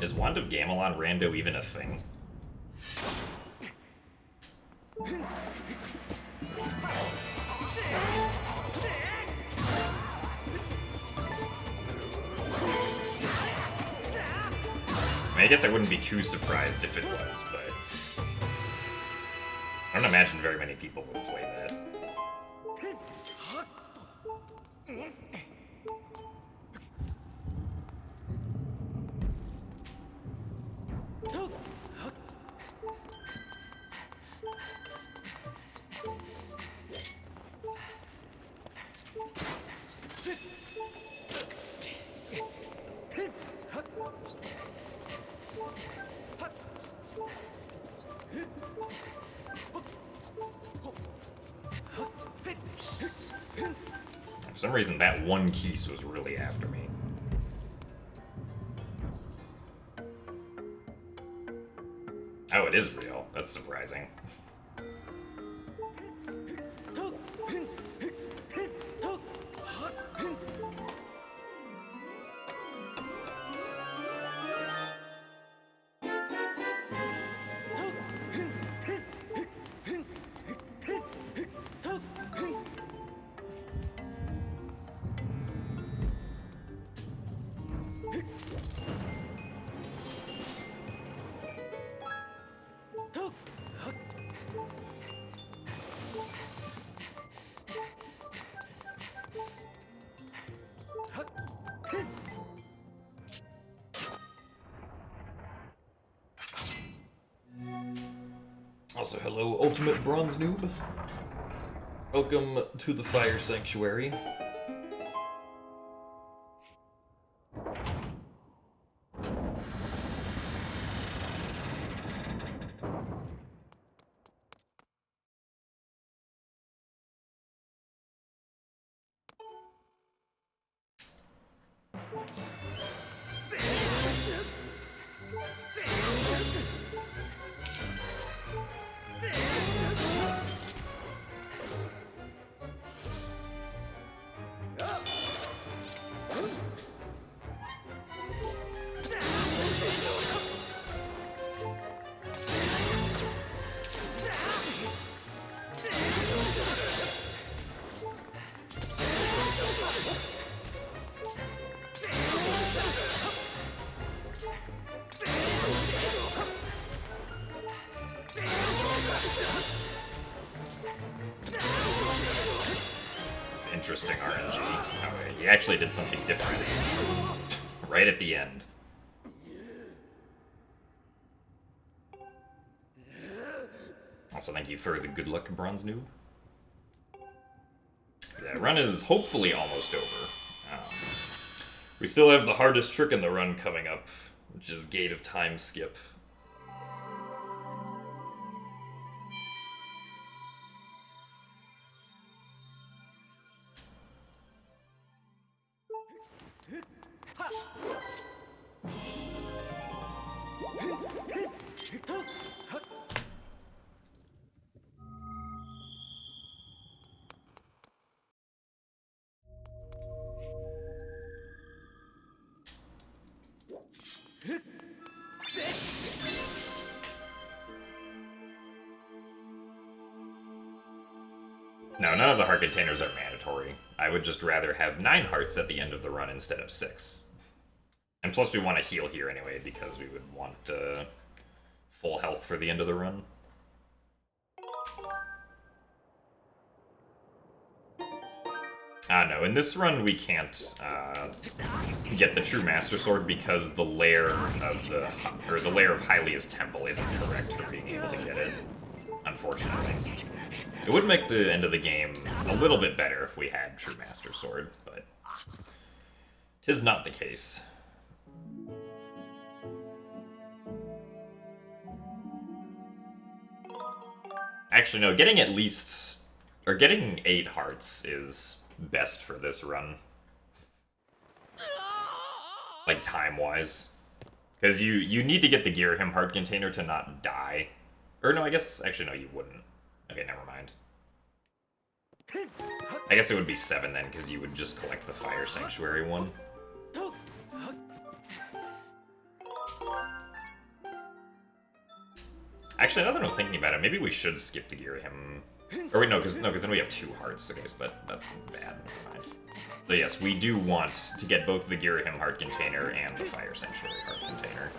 Is Wand of Gamelon rando even a thing? I guess I wouldn't be too surprised if it was, but I don't imagine very many people would play that. For some reason, that one Keese was really after me. Oh, it is real. That's surprising. Also, hello, Ultimate Bronze Noob. Welcome to the Fire Sanctuary. Interesting RNG. Okay, he actually did something different. Right at the end. Also, thank you for the good luck, Bronze Noob. Yeah, run is hopefully almost over. We still have the hardest trick in the run coming up, which is Gate of Time Skip. No, none of the heart containers are mandatory. I would just rather have 9 hearts at the end of the run instead of 6. And plus we want to heal here anyway, because we would want full health for the end of the run. No, in this run we can't get the true Master Sword because the lair of the lair of Hylia's temple isn't correct for being able to get it, unfortunately. It would make the end of the game a little bit better if we had true Master Sword, but 'tis not the case. Actually, no, getting at least, or getting 8 hearts is best for this run. Like, time-wise. Because you need to get the Girahim heart container to not die. Or no, I guess, actually no, you wouldn't. Okay, never mind. I guess it would be 7 then, because you would just collect the Fire Sanctuary one. Actually, now that I'm thinking about it, maybe we should skip the Girahim. Or wait, no, because then we have 2 hearts. Okay, so that's bad. Never mind. So yes, we do want to get both the Girahim heart container and the Fire Sanctuary heart container.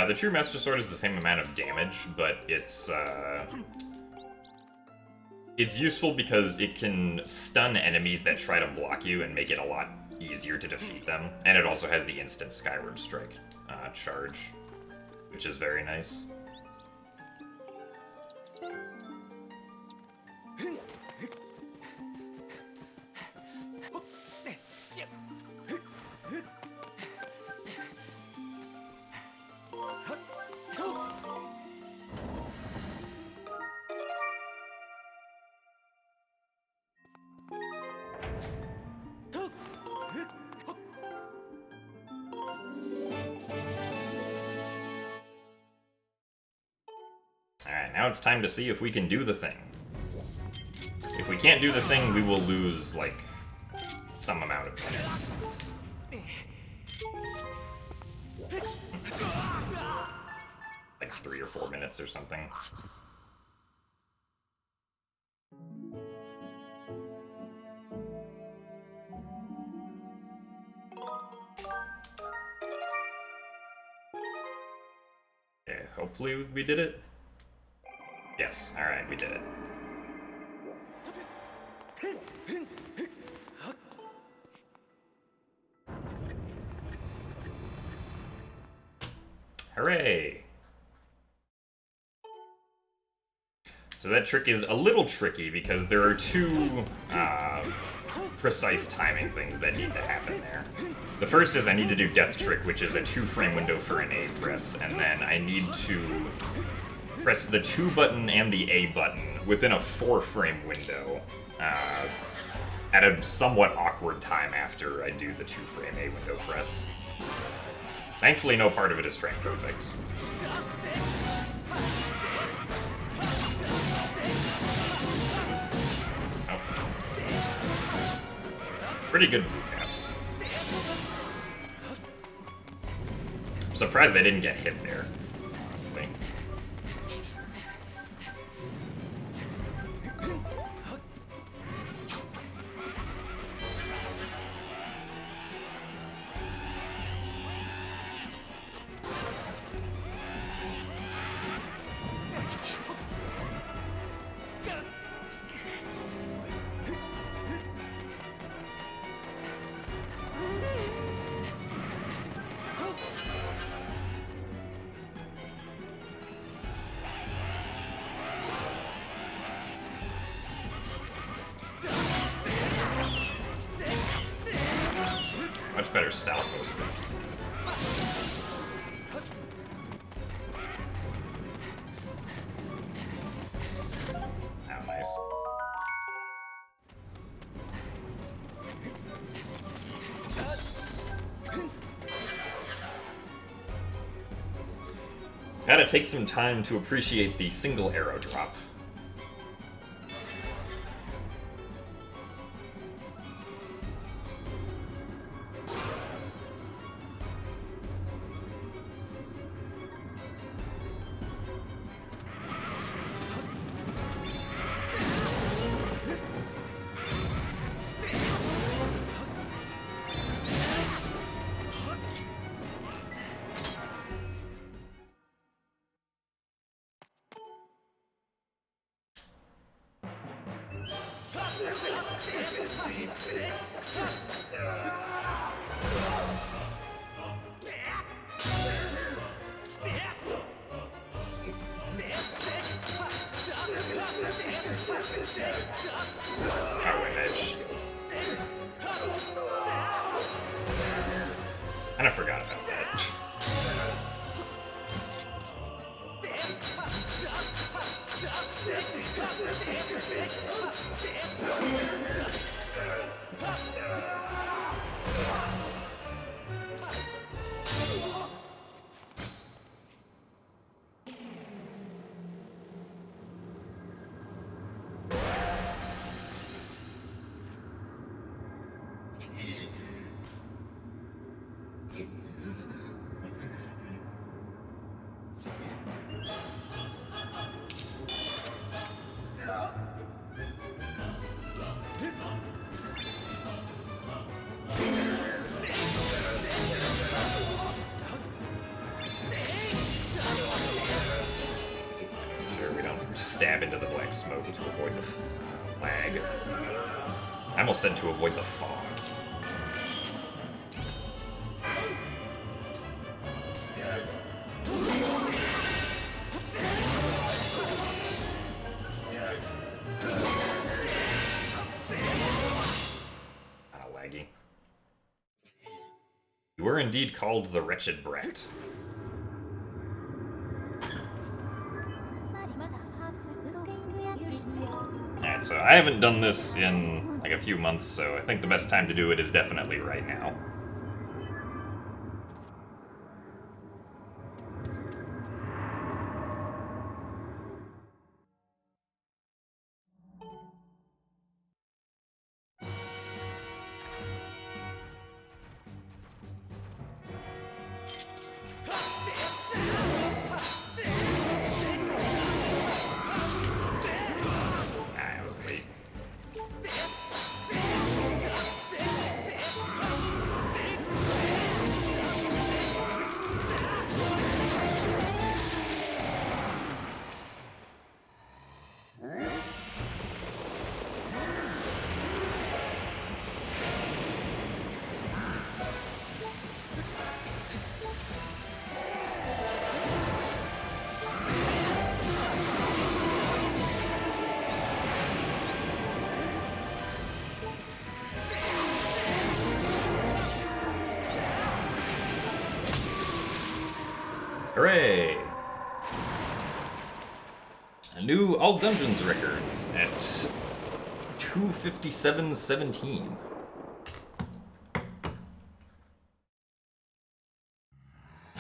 The True Master Sword is the same amount of damage, but it's useful because it can stun enemies that try to block you and make it a lot easier to defeat them. And it also has the instant Skyward Strike charge, which is very nice. Alright, now it's time to see if we can do the thing. If we can't do the thing, we will lose, like, some amount of minutes. Like 3 or 4 minutes or something. Hopefully we did it. Yes, alright, we did it. Hooray! So that trick is a little tricky because there are two precise timing things that need to happen there. The first is I need to do Death Trick, which is a 2-frame window for an A press, and then I need to press the 2 button and the A button within a 4-frame window at a somewhat awkward time after I do the 2-frame A window press. Thankfully, no part of it is frame perfect. Oh. Pretty good blue caps. I'm surprised I didn't get hit there, honestly. Much better Stalfos than oh, nice. Gotta take some time to appreciate the single arrow drop. Kinda forgot about that. Stab into the black smoke to avoid the lag. I almost said to avoid the fog. Kinda laggy. You were indeed called the Wretched Brat. Alright, so I haven't done this in like a few months, so I think the best time to do it is definitely right now. Hooray! A new All Dungeons record at 257.17.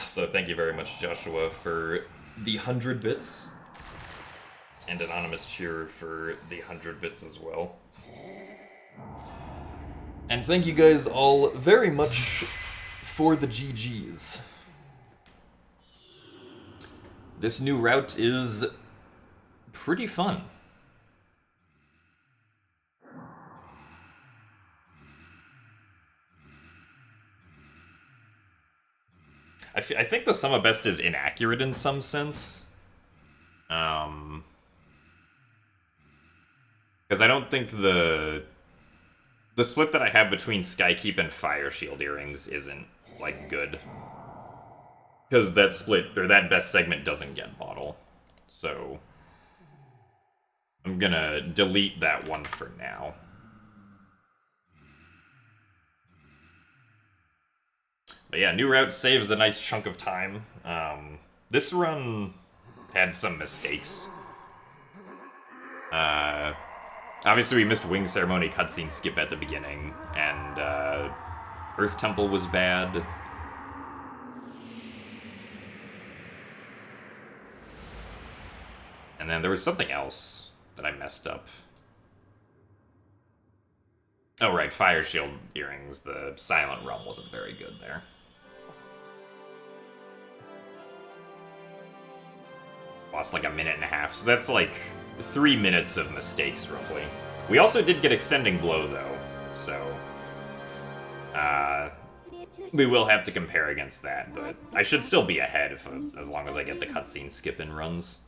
So thank you very much, Joshua, for the 100 bits. And Anonymous Cheer for the 100 bits as well. And thank you guys all very much for the GGs. This new route is pretty fun. I think the sum of best is inaccurate in some sense. Because I don't think the split that I have between Skykeep and Fire Shield Earrings isn't, like, good. Because that split, or that best segment doesn't get bottle. So I'm gonna delete that one for now. But yeah, new route saves a nice chunk of time. This run had some mistakes. Obviously we missed Wing Ceremony cutscene skip at the beginning, and Earth Temple was bad. And then there was something else that I messed up. Oh right, Fire Shield Earrings. The Silent Realm wasn't very good there. Lost like a minute and a half, so that's like 3 minutes of mistakes, roughly. We also did get Extending Blow, though, so we will have to compare against that, but I should still be ahead as long as I get the cutscene skip-in runs.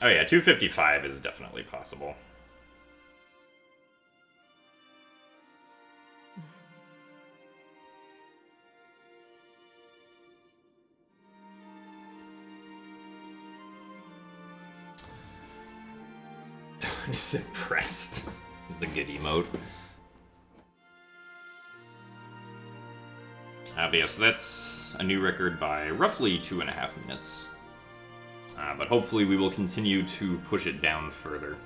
Oh yeah, 255 is definitely possible. He's impressed. It's a good emote. But yeah, so that's a new record by roughly 2.5 minutes. But hopefully we will continue to push it down further.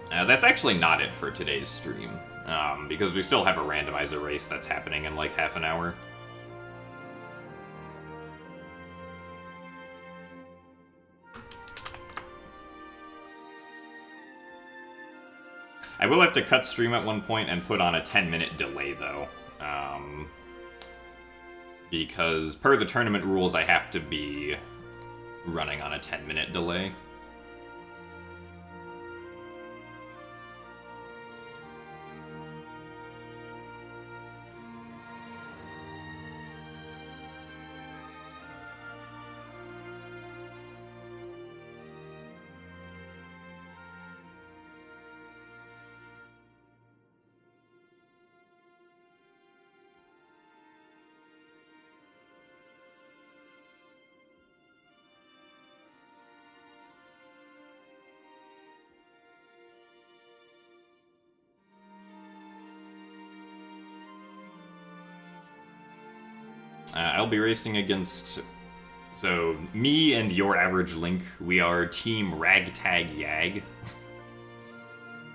That's actually not it for today's stream, because we still have a randomizer race that's happening in like half an hour. I will have to cut stream at one point and put on a 10-minute delay, though. Because per the tournament rules, I have to be running on a 10-minute delay. I'll be racing against... So, me and your average Link, we are Team Ragtag Yag.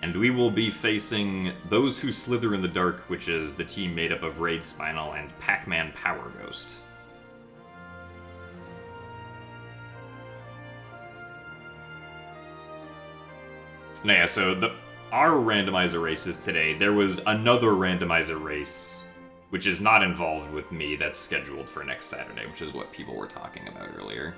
And we will be facing Those Who Slither in the Dark, which is the team made up of Raid Spinal and Pac-Man Power Ghost. Now, yeah, so our randomizer races today, there was another randomizer race which is not involved with me, that's scheduled for next Saturday, which is what people were talking about earlier.